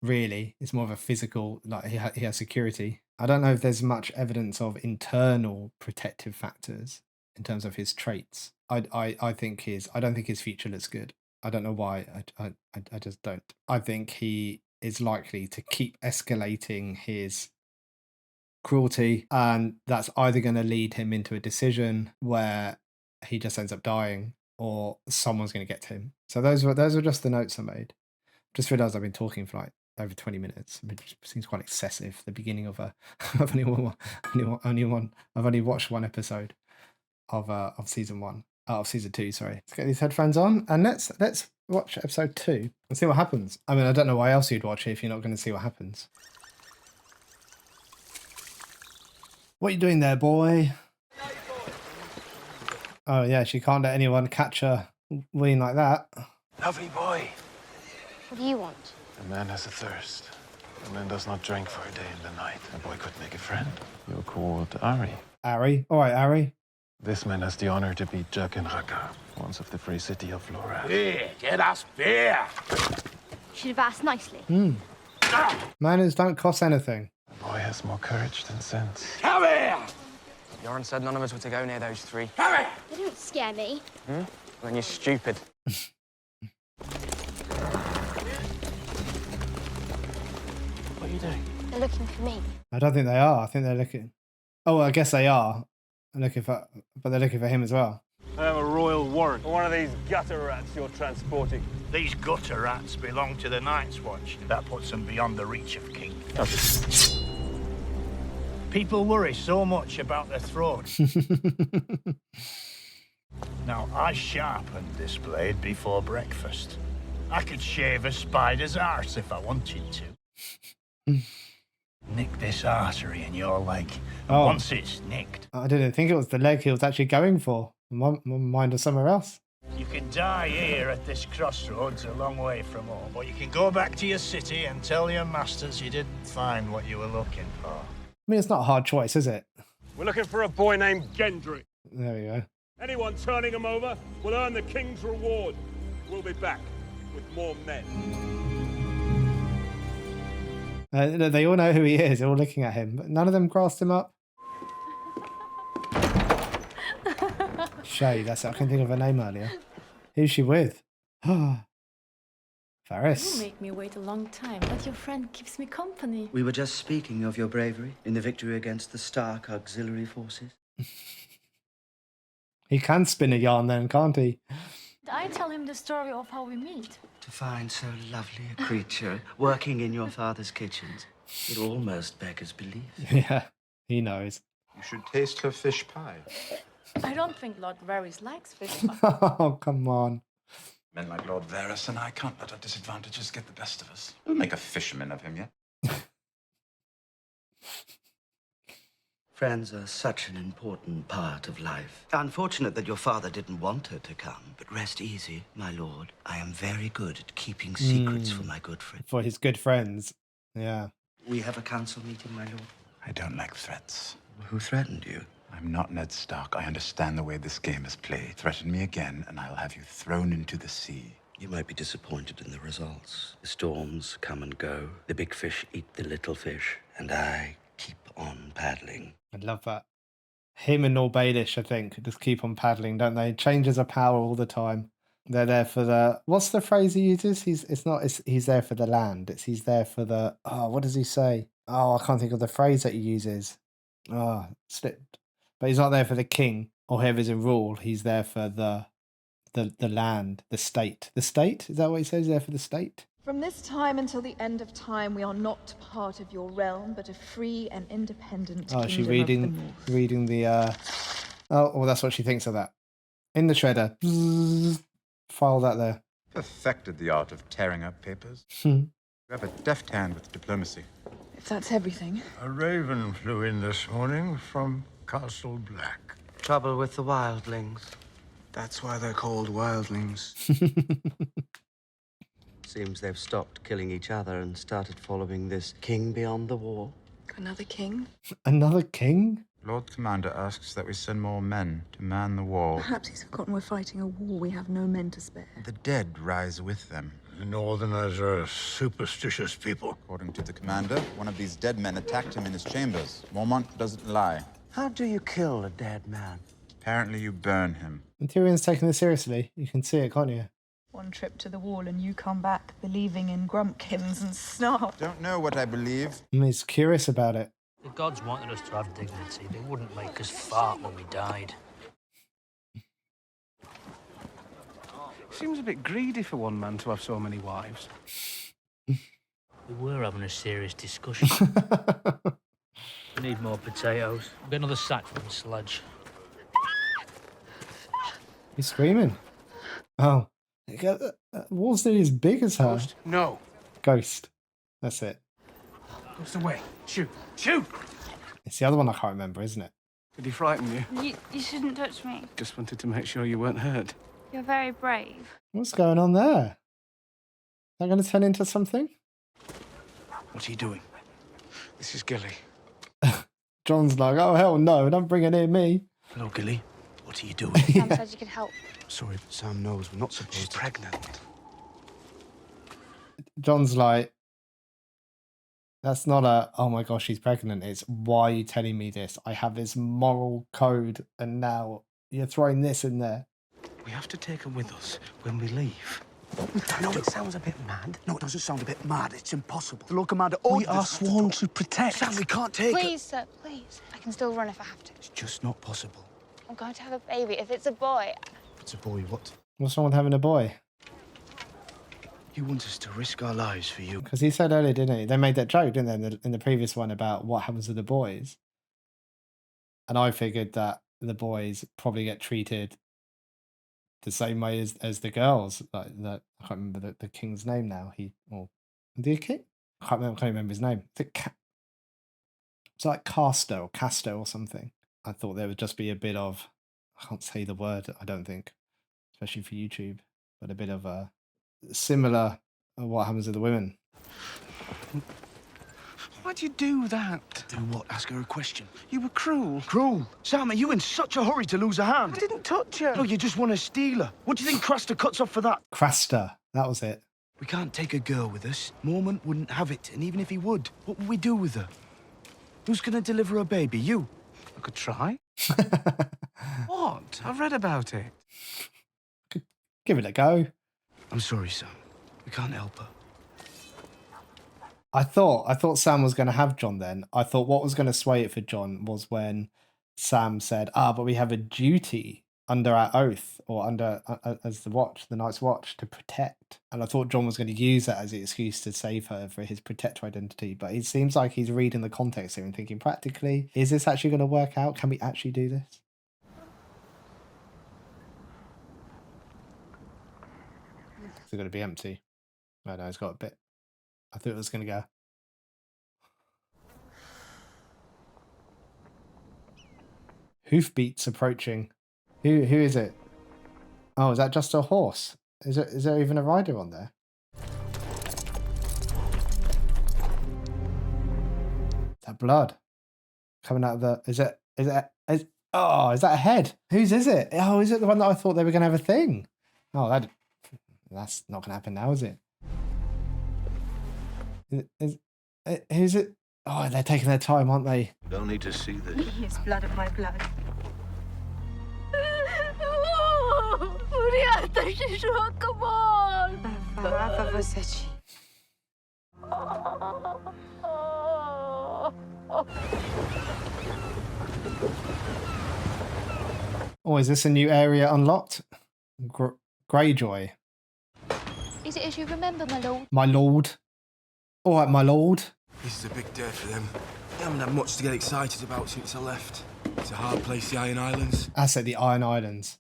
Really, it's more of a physical, like he has security. I don't know if there's much evidence of internal protective factors in terms of his traits. I don't think his future looks good. I don't know why. I just don't. I think he is likely to keep escalating his cruelty, and that's either going to lead him into a decision where he just ends up dying, or someone's going to get to him. So those were just the notes I made. Just realised I've been talking for like over 20 minutes. It seems quite excessive. The beginning of I've only watched one episode of season 1. Of season 2, sorry. Let's get these headphones on and let's watch episode 2 and see what happens. I mean, I don't know why else you'd watch it if you're not going to see what happens. What are you doing there, boy? Oh yeah, she can't let anyone catch her ween like that. Lovely boy. What do you want? A man has a thirst. A man does not drink for a day and a night. A boy could make a friend. You're called Ari. Ari? All right, Ari. This man has the honor to be Jaqen once of the free city of Flora. Here, get us beer. Should have asked nicely. Manners don't cost anything. The boy has more courage than sense. Come here. Yoren said none of us were to go near those three. Come here. They don't scare me. Then you're stupid. What are you doing? They're looking for me. I don't think they are. I think they're looking... Oh, well, I guess they are. But they're looking for him as well. I have a royal warrant for one of these gutter rats you're transporting. These gutter rats belong to the Night's Watch. That puts them beyond the reach of King. People worry so much about their throat. Now, I sharpened this blade before breakfast. I could shave a spider's arse if I wanted to. Nick this artery in your leg. And once it's nicked, I didn't think it was the leg he was actually going for. My mind was somewhere else. you can die here at this crossroads a long way from home, but you can go back to your city and tell your masters you didn't find what you were looking for. I mean, it's not a hard choice, is it? We're looking for a boy named Gendry. There we go. Anyone turning him over will earn the king's reward. We'll be back with more men. They all know who he is. They're all looking at him, but none of them grasped him up. Shay, I couldn't think of her name earlier. Who's she with? Varys. You make me wait a long time, but your friend keeps me company. We were just speaking of your bravery in the victory against the Stark auxiliary forces. He can spin a yarn then, can't he? I tell him the story of how we meet. To find so lovely a creature working in your father's kitchens, it almost beggars belief. Yeah, he knows. You should taste her fish pie. I don't think Lord Varys likes fish. Oh, come on. Men like Lord Varys and I can't let our disadvantages get the best of us. We'll make a fisherman of him yet. Friends are such an important part of life. Unfortunate that your father didn't want her to come, but rest easy, my lord. I am very good at keeping secrets for my good friend. For his good friends. Yeah. We have a council meeting, my lord. I don't like threats. Who threatened you? I'm not Ned Stark. I understand the way this game is played. Threaten me again, and I'll have you thrown into the sea. You might be disappointed in the results. The storms come and go. The big fish eat the little fish, and I keep on paddling. I love that. Him and Nor Baelish, I think, just keep on paddling, don't they? Changes of power all the time. They're there for the, what's the phrase he uses? He's there for the land. He's there for the, oh, what does he say? Oh, I can't think of the phrase that he uses. Oh, slipped. But he's not there for the king or whoever's in rule. He's there for the land, the state. The state? Is that what he says? He's there for the state? From this time until the end of time, we are not part of your realm, but a free and independent Oh, is she kingdom of the North. reading the, oh, well, that's what she thinks of that. In the shredder. Bzzz. File that there. Perfected the art of tearing up papers. Hmm. You have a deft hand with diplomacy. If that's everything. A raven flew in this morning from Castle Black. Trouble with the wildlings. That's why they're called wildlings. Seems they've stopped killing each other and started following this king beyond the wall. Another king? Another king? Lord Commander asks that we send more men to man the wall. Perhaps he's forgotten we're fighting a war. We have no men to spare. The dead rise with them. The Northerners are a superstitious people. According to the commander, one of these dead men attacked him in his chambers. Mormont doesn't lie. How do you kill a dead man? Apparently you burn him. And Tyrion's taking this seriously. You can see it, can't you? One trip to the wall and you come back believing in grumpkins and snark. Don't know what I believe. And he's curious about it. The gods wanted us to have dignity. They wouldn't make us fart when we died. Seems a bit greedy for one man to have so many wives. We were having a serious discussion. We need more potatoes. Get another sack from the sledge. He's screaming. Oh. Wall's nearly as big as her. Ghost? No. Ghost. That's it. Ghost away. Shoot. Shoot! It's the other one I can't remember, isn't it? Did he frighten you? You shouldn't touch me. Just wanted to make sure you weren't hurt. You're very brave. What's going on there? Is that going to turn into something? What are you doing? This is Gilly. John's like, oh, hell no, don't bring it near me. Hello, Gilly. What are you doing? Sam said you could help. Sorry, but Sam knows we're not supposed She's pregnant. John's like, that's not a, oh my gosh, she's pregnant. It's, why are you telling me this? I have this moral code and now you're throwing this in there. We have to take her with us when we leave. I know it sounds a bit mad. No, it doesn't sound a bit mad. It's impossible. The Lord Commander ordered us. We are sworn to protect. Sam, we can't take her. Please, sir, please. I can still run if I have to. It's just not possible. I'm going to have a baby. If it's a boy... If it's a boy, what? What's wrong with having a boy? You want us to risk our lives for you. Because he said earlier, didn't he? They made that joke, didn't they, in the previous one about what happens to the boys. And I figured that the boys probably get treated the same way as the girls. Like that, I can't remember the king's name now. The king? I can't remember his name. It's like Casto or something. I thought there would just be a bit of, I can't say the word, I don't think, especially for YouTube, but a bit of a similar what happens to the women. Why'd you do that? Do what? Ask her a question. You were cruel. Cruel? Sam, are you in such a hurry to lose a hand? I didn't touch her. No, you just want to steal her. What do you think Craster cuts off for that? Craster, that was it. We can't take a girl with us. Mormont wouldn't have it, and even if he would, what would we do with her? Who's going to deliver a baby? You? I could try. What? I've read about it. Give it a go. I'm sorry, Sam. We can't help her. I thought Sam was going to have John then. I thought what was going to sway it for John was when Sam said, but we have a duty under our oath or under as the Night's Watch to protect. And I thought John was going to use that as the excuse to save her for his protector identity. But it seems like he's reading the context here and thinking, practically, is this actually going to work out? Can we actually do this? It's going to be empty. Oh no, it's got a bit. I thought it was going to go. Hoofbeats approaching. Who is it? Oh, is that just a horse? Is there even a rider on there? That blood coming out of the. Is that is that a head? Whose is it? Oh, is it the one that I thought they were going to have a thing? Oh, that's not going to happen now, is it? Who's it? Oh, they're taking their time, aren't they? Don't need to see this. He is blood of my blood. Come on! Oh, is this a new area unlocked? Greyjoy. Is it as you remember, my lord? My lord. All right, my lord. This is a big day for them. They haven't had much to get excited about since I left. It's a hard place, the Iron Islands. I said the Iron Islands.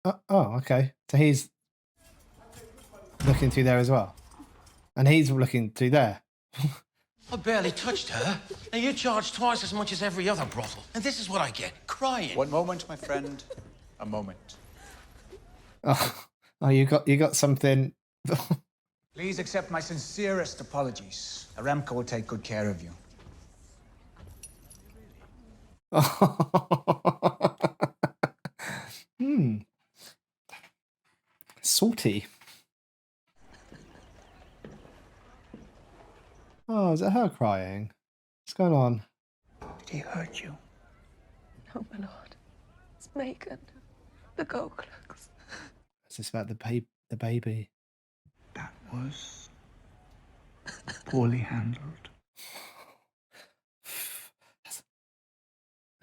Oh, okay. So he's looking through there as well. And he's looking through there. I barely touched her. Now you charge twice as much as every other brothel. And this is what I get, crying. One moment, my friend. A moment. Oh, you got something. Please accept my sincerest apologies. Aramco will take good care of you. Salty. Oh, is it her crying? What's going on? Did he hurt you? No, my lord. It's Megan. The Goklux. Is this about the baby? That was poorly handled.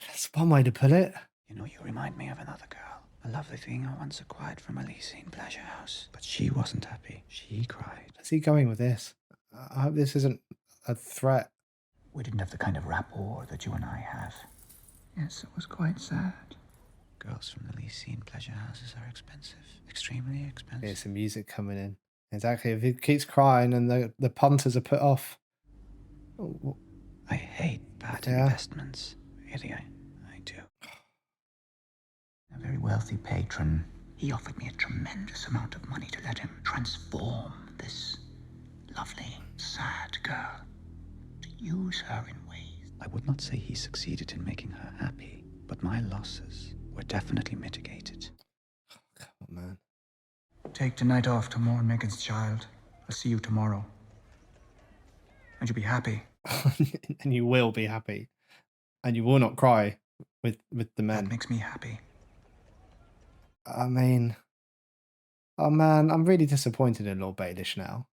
That's one way to put it. You know, you remind me of another girl. A lovely thing I once acquired from a leasing pleasure house. But she wasn't happy. She cried. Where's he going with this? I hope this isn't a threat. We didn't have the kind of rapport that you and I have. Yes, it was quite sad. Girls from the leasing pleasure houses are expensive. Extremely expensive. Here's some music coming in. Exactly. If he keeps crying and the punters are put off. I hate bad investments. Really, I do. A very wealthy patron. He offered me a tremendous amount of money to let him transform this lovely, sad girl. To use her in ways. I would not say he succeeded in making her happy, but my losses were definitely mitigated. Come on, man. Take tonight off to mourn Megan's child. I'll see you tomorrow. And you'll be happy. And you will be happy. And you will not cry with the men. That makes me happy. I mean, oh man, I'm really disappointed in Lord Baelish now.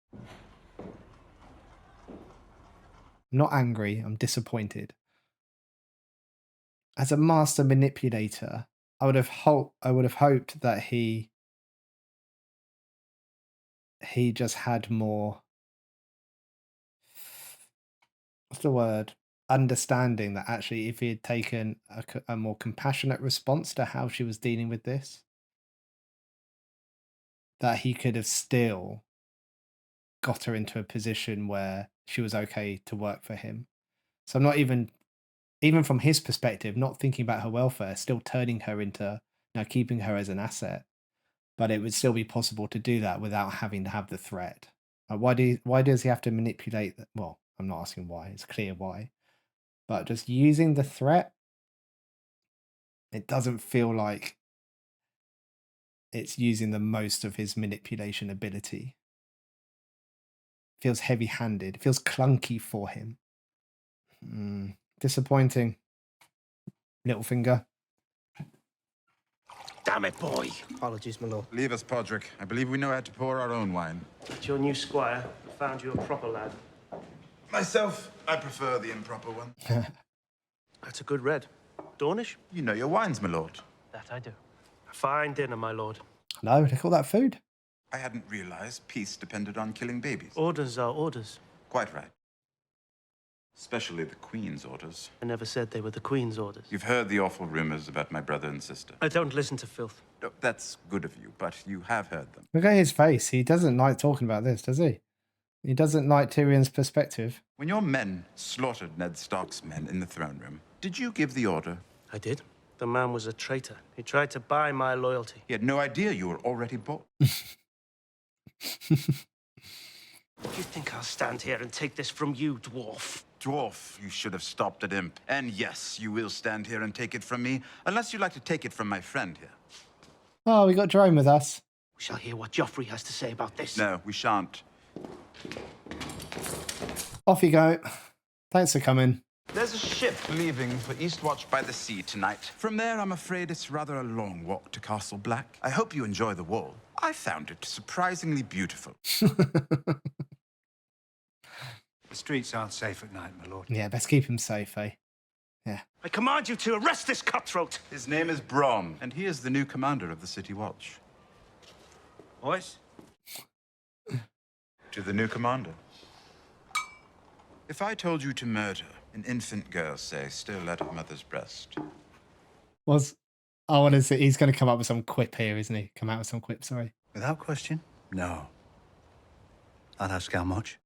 I'm not angry, I'm disappointed. As a master manipulator, I would have hoped that he just had more, what's the word? Understanding that actually if he had taken a more compassionate response to how she was dealing with this, that he could have still got her into a position where she was okay to work for him. So I'm not even from his perspective, not thinking about her welfare, still turning her into, keeping her as an asset. But it would still be possible to do that without having to have the threat. Why does he have to manipulate that? Well, I'm not asking why, it's clear why. But just using the threat, it doesn't feel like it's using the most of his manipulation ability. It feels heavy-handed. It feels clunky for him. Disappointing. Littlefinger. Damn it, boy. Apologies, my lord. Leave us, Podrick. I believe we know how to pour our own wine. It's your new squire. I found you a proper lad. Myself, I prefer the improper one. That's a good red. Dornish? You know your wines, my lord. That I do. A fine dinner, my lord. No, look at all that food. I hadn't realized peace depended on killing babies. Orders are orders. Quite right. Especially the Queen's orders. I never said they were the Queen's orders. You've heard the awful rumors about my brother and sister. I don't listen to filth. No, that's good of you, but you have heard them. Look at his face. He doesn't like talking about this, does he? He doesn't like Tyrion's perspective. When your men slaughtered Ned Stark's men in the throne room, did you give the order? I did. The man was a traitor. He tried to buy my loyalty. He had no idea you were already bought. Do you think I'll stand here and take this from you, dwarf? Dwarf, you should have stopped at imp. And yes, you will stand here and take it from me, unless you'd like to take it from my friend here. Oh, we got Jerome with us. We shall hear what Joffrey has to say about this. No, we shan't. Off you go. Thanks for coming. There's a ship leaving for Eastwatch by the Sea tonight. From there, I'm afraid it's rather a long walk to Castle Black. I hope you enjoy the wall. I found it surprisingly beautiful. The streets aren't safe at night, my lord. Yeah, best keep him safe, eh? Yeah. I command you to arrest this cutthroat. His name is Bronn, and he is the new commander of the City Watch. Boys? To the new commander. If I told you to murder an infant girl, say, still at her mother's breast. I want to see. He's going to come up with some quip here, isn't he? Come out with some quip, sorry. Without question, no. I'd ask how much.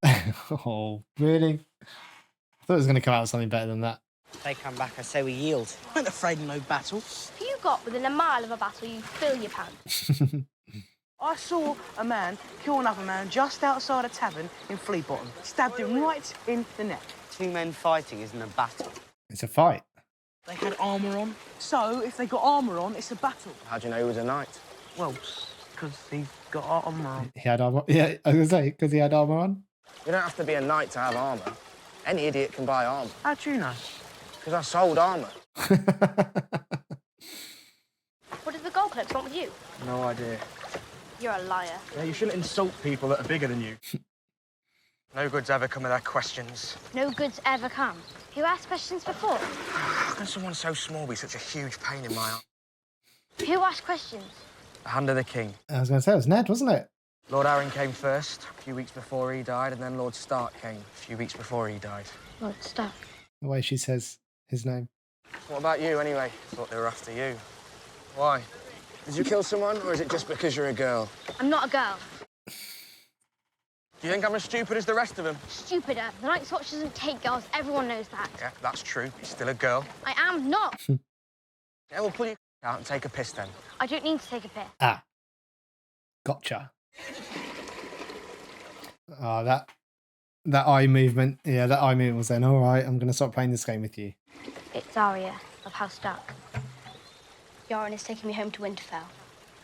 Oh, really? I thought it was going to come out with something better than that. They come back, I say we yield. I ain't afraid of no battle. If you got within a mile of a battle, you'd fill your pants. I saw a man kill another man just outside a tavern in Flea Bottom. Stabbed him right in the neck. Two men fighting isn't a battle. It's a fight. They had armour on. So, if they got armour on, it's a battle. How do you know he was a knight? Well, because he got armour on. He had armor. Yeah, I was going to say, because he had armor on. You don't have to be a knight to have armour. Any idiot can buy armour. How do you know? Because I sold armour. What did the gold clerks want with you? No idea. You're a liar. Yeah, you shouldn't insult people that are bigger than you. No good's ever come of their questions. No goods ever come. Who asked questions before? How can someone so small be such a huge pain in my arm? Who asked questions? The hand of the king. I was going to say, it was Ned, wasn't it? Lord Arryn came first, a few weeks before he died, and then Lord Stark came a few weeks before he died. Lord Stark. The way she says his name. What about you, anyway? Thought they were after you. Why? Did you kill someone, or is it just because you're a girl? I'm not a girl. Do you think I'm as stupid as the rest of them? Stupider. The Night's Watch doesn't take girls. Everyone knows that. Yeah, that's true. You're still a girl. I am not. Yeah, well, pull your out and take a piss then. I don't need to take a piss. Ah. Gotcha. Oh, that eye movement. Yeah, that eye movement was then, all right, I'm going to stop playing this game with you. It's Arya of House Stark. Yoren is taking me home to Winterfell.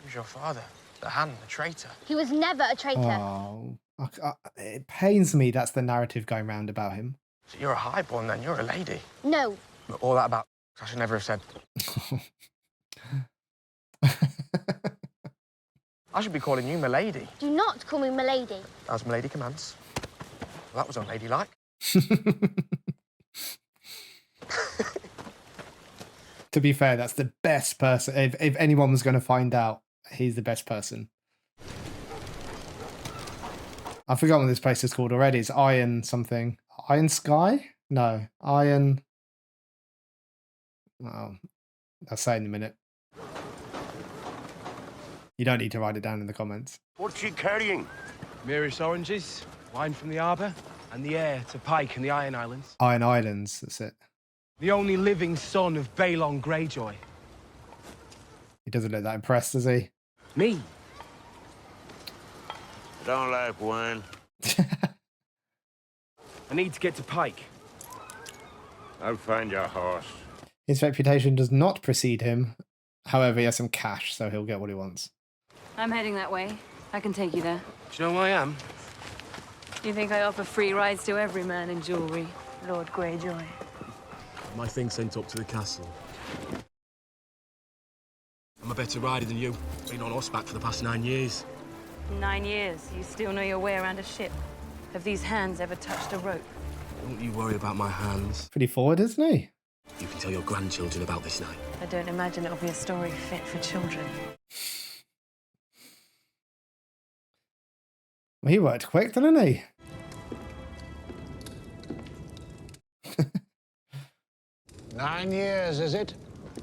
Who's your father? The hand, the traitor. He was never a traitor. Oh, it pains me that's the narrative going round about him. So you're a highborn then, you're a lady. No. But all that about I should never have said. I should be calling you Milady. Do not call me Milady. As Milady commands. Well, that was unladylike. To be fair, that's the best person. If anyone was going to find out, he's the best person. I've forgotten what this place is called already. It's Iron something. Iron Sky? No. Iron... Oh, I'll say in a minute. You don't need to write it down in the comments. What's she carrying? Mirish oranges, wine from the harbour, and the heir to Pike and the Iron Islands. Iron Islands, that's it. The only living son of Balon Greyjoy. He doesn't look that impressed, does he? Me? I don't like wine. I need to get to Pike. I'll find your horse. His reputation does not precede him. However, he has some cash, so he'll get what he wants. I'm heading that way. I can take you there. Do you know who I am? You think I offer free rides to every man in jewellery, Lord Greyjoy? My thing sent up to the castle. I'm a better rider than you. Been on horseback for the past 9 years. 9 years. You still know your way around a ship. Have these hands ever touched a rope? Don't you worry about my hands. Pretty forward, isn't he? You can tell your grandchildren about this night. I don't imagine it'll be a story fit for children. Well, he worked quick, didn't he? 9 years, is it?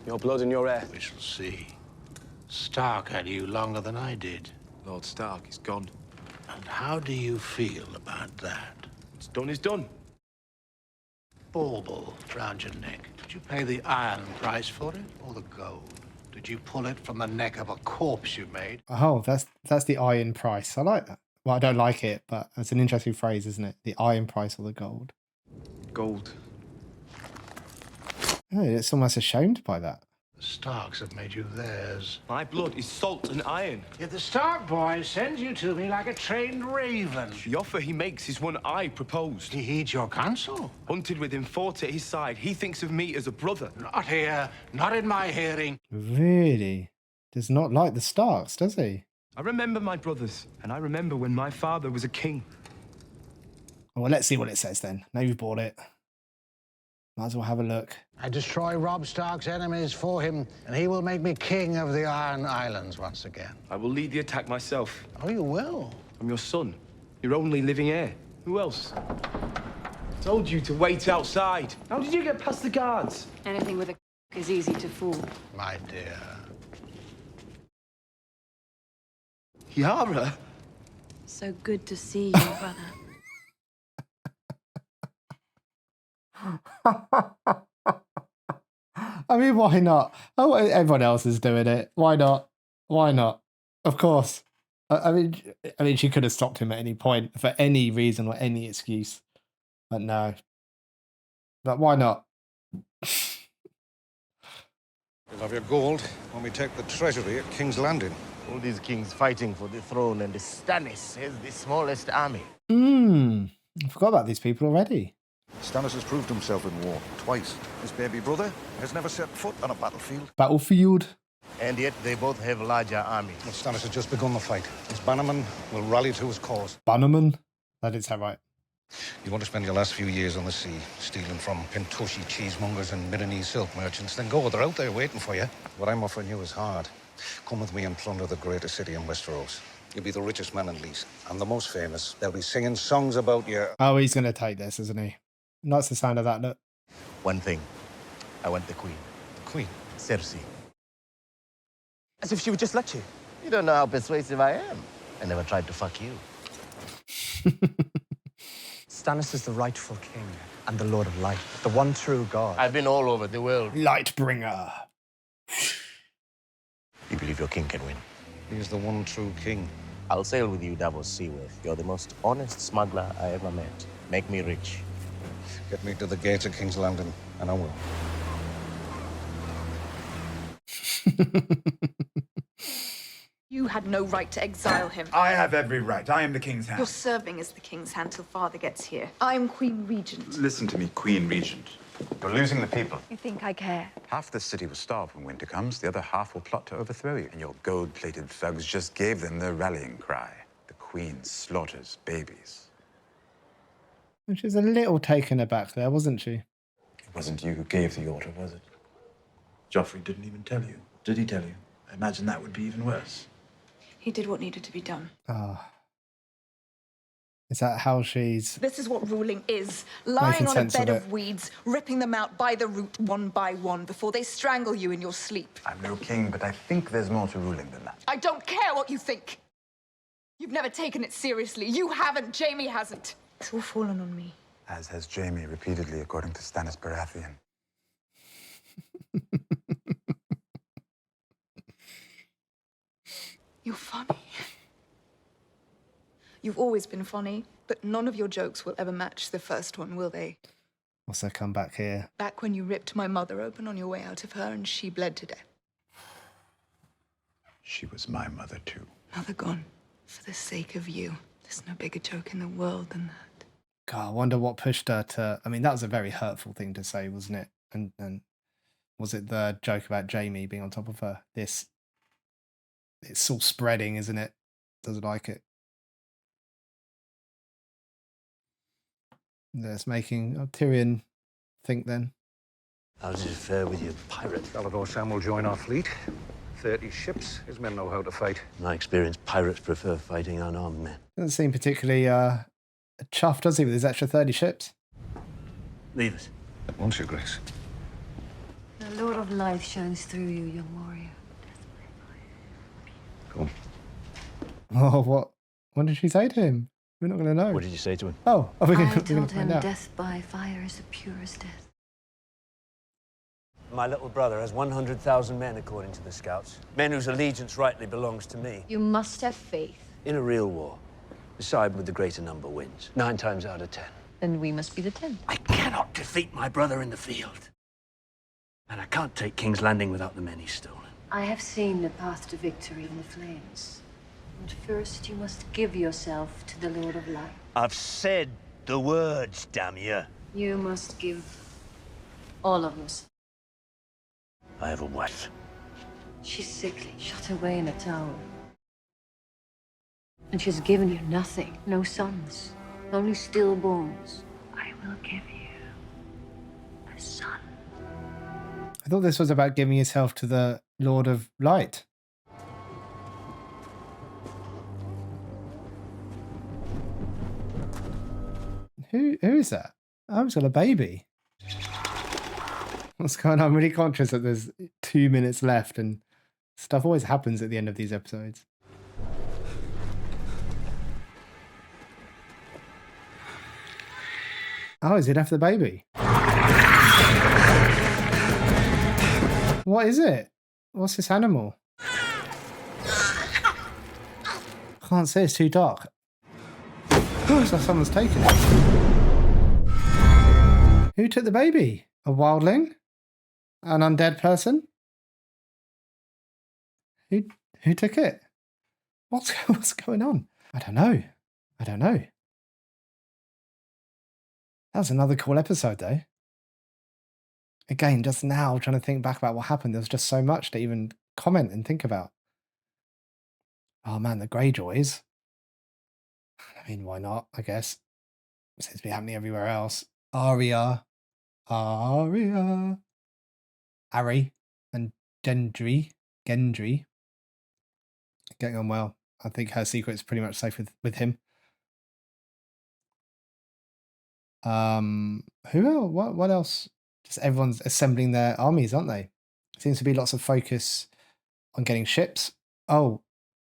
Your blood and your air. We shall see. Stark had you longer than I did. Lord Stark is gone. And how do you feel about that? What's done is done. Bauble round your neck. Did you pay the iron price for it, or the gold? Did you pull it from the neck of a corpse you made? Oh, that's the iron price. I like that. Well, I don't like it, but it's an interesting phrase, isn't it? The iron price or the gold. Gold. Oh, it's almost ashamed by that. The Starks have made you theirs. My blood is salt and iron. Yet the Stark boy sends you to me like a trained raven. The offer he makes is one I proposed. He heeds your counsel. Hunted with him, fought at his side, he thinks of me as a brother. Not here, not in my hearing. Really? Does not like the Starks, does he? I remember my brothers, and I remember when my father was a king. Well, let's see what it says then. Now you've bought it. Might as well have a look. I destroy Robb Stark's enemies for him, and he will make me king of the Iron Islands once again. I will lead the attack myself. Oh, you will? I'm your son, your only living heir. Who else? Told you to wait outside. How did you get past the guards? Anything with a is easy to fool. My dear. Yara? So good to see you, brother. I mean, why not? Oh, everyone else is doing it. Why not? Why not? Of course. I mean, she could have stopped him at any point for any reason or any excuse, but no. But why not? You'll have your gold when we take the treasury at King's Landing. All these kings fighting for the throne, and the Stannis has the smallest army. I forgot about these people already. Stannis has proved himself in war twice. His baby brother has never set foot on a battlefield. Battlefield. And yet they both have larger armies. Well, Stannis has just begun the fight. His bannermen will rally to his cause. Bannerman? That did sound right. You want to spend your last few years on the sea, stealing from Pentoshi cheesemongers and Milanese silk merchants, then go. They're out there waiting for you. What I'm offering you is hard. Come with me and plunder the greatest city in Westeros. You'll be the richest man in Leeds, and the most famous. They'll be singing songs about you. Oh, he's going to take this, isn't he? Nice the sound of that, look. One thing. I want the queen. The queen? Cersei. As if she would just let you. You don't know how persuasive I am. I never tried to fuck you. Stannis is the rightful king and the Lord of Light, the one true God. I've been all over the world. Lightbringer. You believe your king can win? He is the one true king. I'll sail with you, Davos Seaworth. You're the most honest smuggler I ever met. Make me rich. Get me to the gates of King's Landing, and I will. You had no right to exile him. I have every right. I am the king's hand. You're serving as the king's hand till father gets here. I'm Queen Regent. Listen to me, Queen Regent. You're losing the people. You think I care? Half the city will starve when winter comes. The other half will plot to overthrow you. And your gold-plated thugs just gave them their rallying cry. The queen slaughters babies. Which is a little taken aback there, wasn't she? It wasn't you who gave the order, was it? Joffrey didn't even tell you. Did he tell you? I imagine that would be even worse. He did what needed to be done. Ah. Is that how she's... This is what ruling is. Lying on a bed of weeds, ripping them out by the root one by one before they strangle you in your sleep. I'm no king, but I think there's more to ruling than that. I don't care what you think. You've never taken it seriously. You haven't. Jaime hasn't. It's all fallen on me. As has Jaime repeatedly, according to Stannis Baratheon. You're funny. You've always been funny, but none of your jokes will ever match the first one, will they? What's her comeback here? Back when you ripped my mother open on your way out of her and she bled to death. She was my mother, too. Mother gone. For the sake of you. There's no bigger joke in the world than that. God, I wonder what pushed her to... I mean, that was a very hurtful thing to say, wasn't it? And was it the joke about Jaime being on top of her? This... It's all spreading, isn't it? Doesn't like it. That's making Tyrion think then. How does it fare with you, pirate? Galador Sam will join our fleet. 30 ships. His men know how to fight. In my experience, pirates prefer fighting unarmed men. Doesn't seem particularly chuffed, does he, with his extra 30 ships? Leave us. At once, Your Grace. The Lord of Light shines through you, young warrior. Cool. Oh, what did she say to him? We're not going to know. What did you say to him? Oh, are we I going told to him find out? death by fire is the purest death. My little brother has 100,000 men, according to the scouts. Men whose allegiance rightly belongs to me. You must have faith. In a real war, the side with the greater number wins. 9 times out of 10. Then we must be the 10th. I cannot defeat my brother in the field. And I can't take King's Landing without the men he's stolen. I have seen the path to victory in the flames. But first, you must give yourself to the Lord of Light. I've said the words, damn you. You must give all of us. I have a wife. She's sickly, shut away in a tower. And she's given you nothing, no sons, only stillborns. I will give you a son. I thought this was about giving yourself to the Lord of Light. Who is that? Oh, he's got a baby. What's going on? I'm really conscious that there's 2 minutes left and stuff always happens at the end of these episodes. Oh, is it after the baby? What is it? What's this animal? Can't see, it's too dark. So someone's taken it. Who took the baby? A wildling? An undead person? Who took it? What's going on? I don't know. That was another cool episode though. Again, just now trying to think back about what happened. There's just so much to even comment and think about. Oh man, the Greyjoys. I mean, why not, I guess. It seems to be happening everywhere else. Arya, Harry, and Gendry. Getting on well. I think her secret's pretty much safe with him. Who else? What else? Just everyone's assembling their armies, aren't they? Seems to be lots of focus on getting ships. Oh,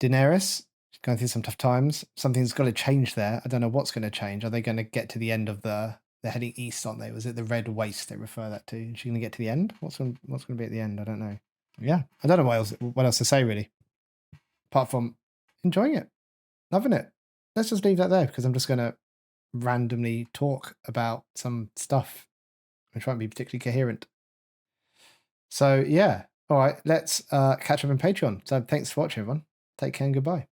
Daenerys, she's going through some tough times. Something's got to change there. I don't know what's going to change. Are they going to get to the end of they're heading east, aren't they? Was it the Red Waste they refer that to? Is she going to get to the end? What's going to be at the end? I don't know. Yeah, I don't know what else to say really. Apart from enjoying it, loving it. Let's just leave that there because I'm just going to randomly talk about some stuff and try and be particularly coherent. So yeah, all right, let's catch up on Patreon. So thanks for watching, everyone. Take care and goodbye.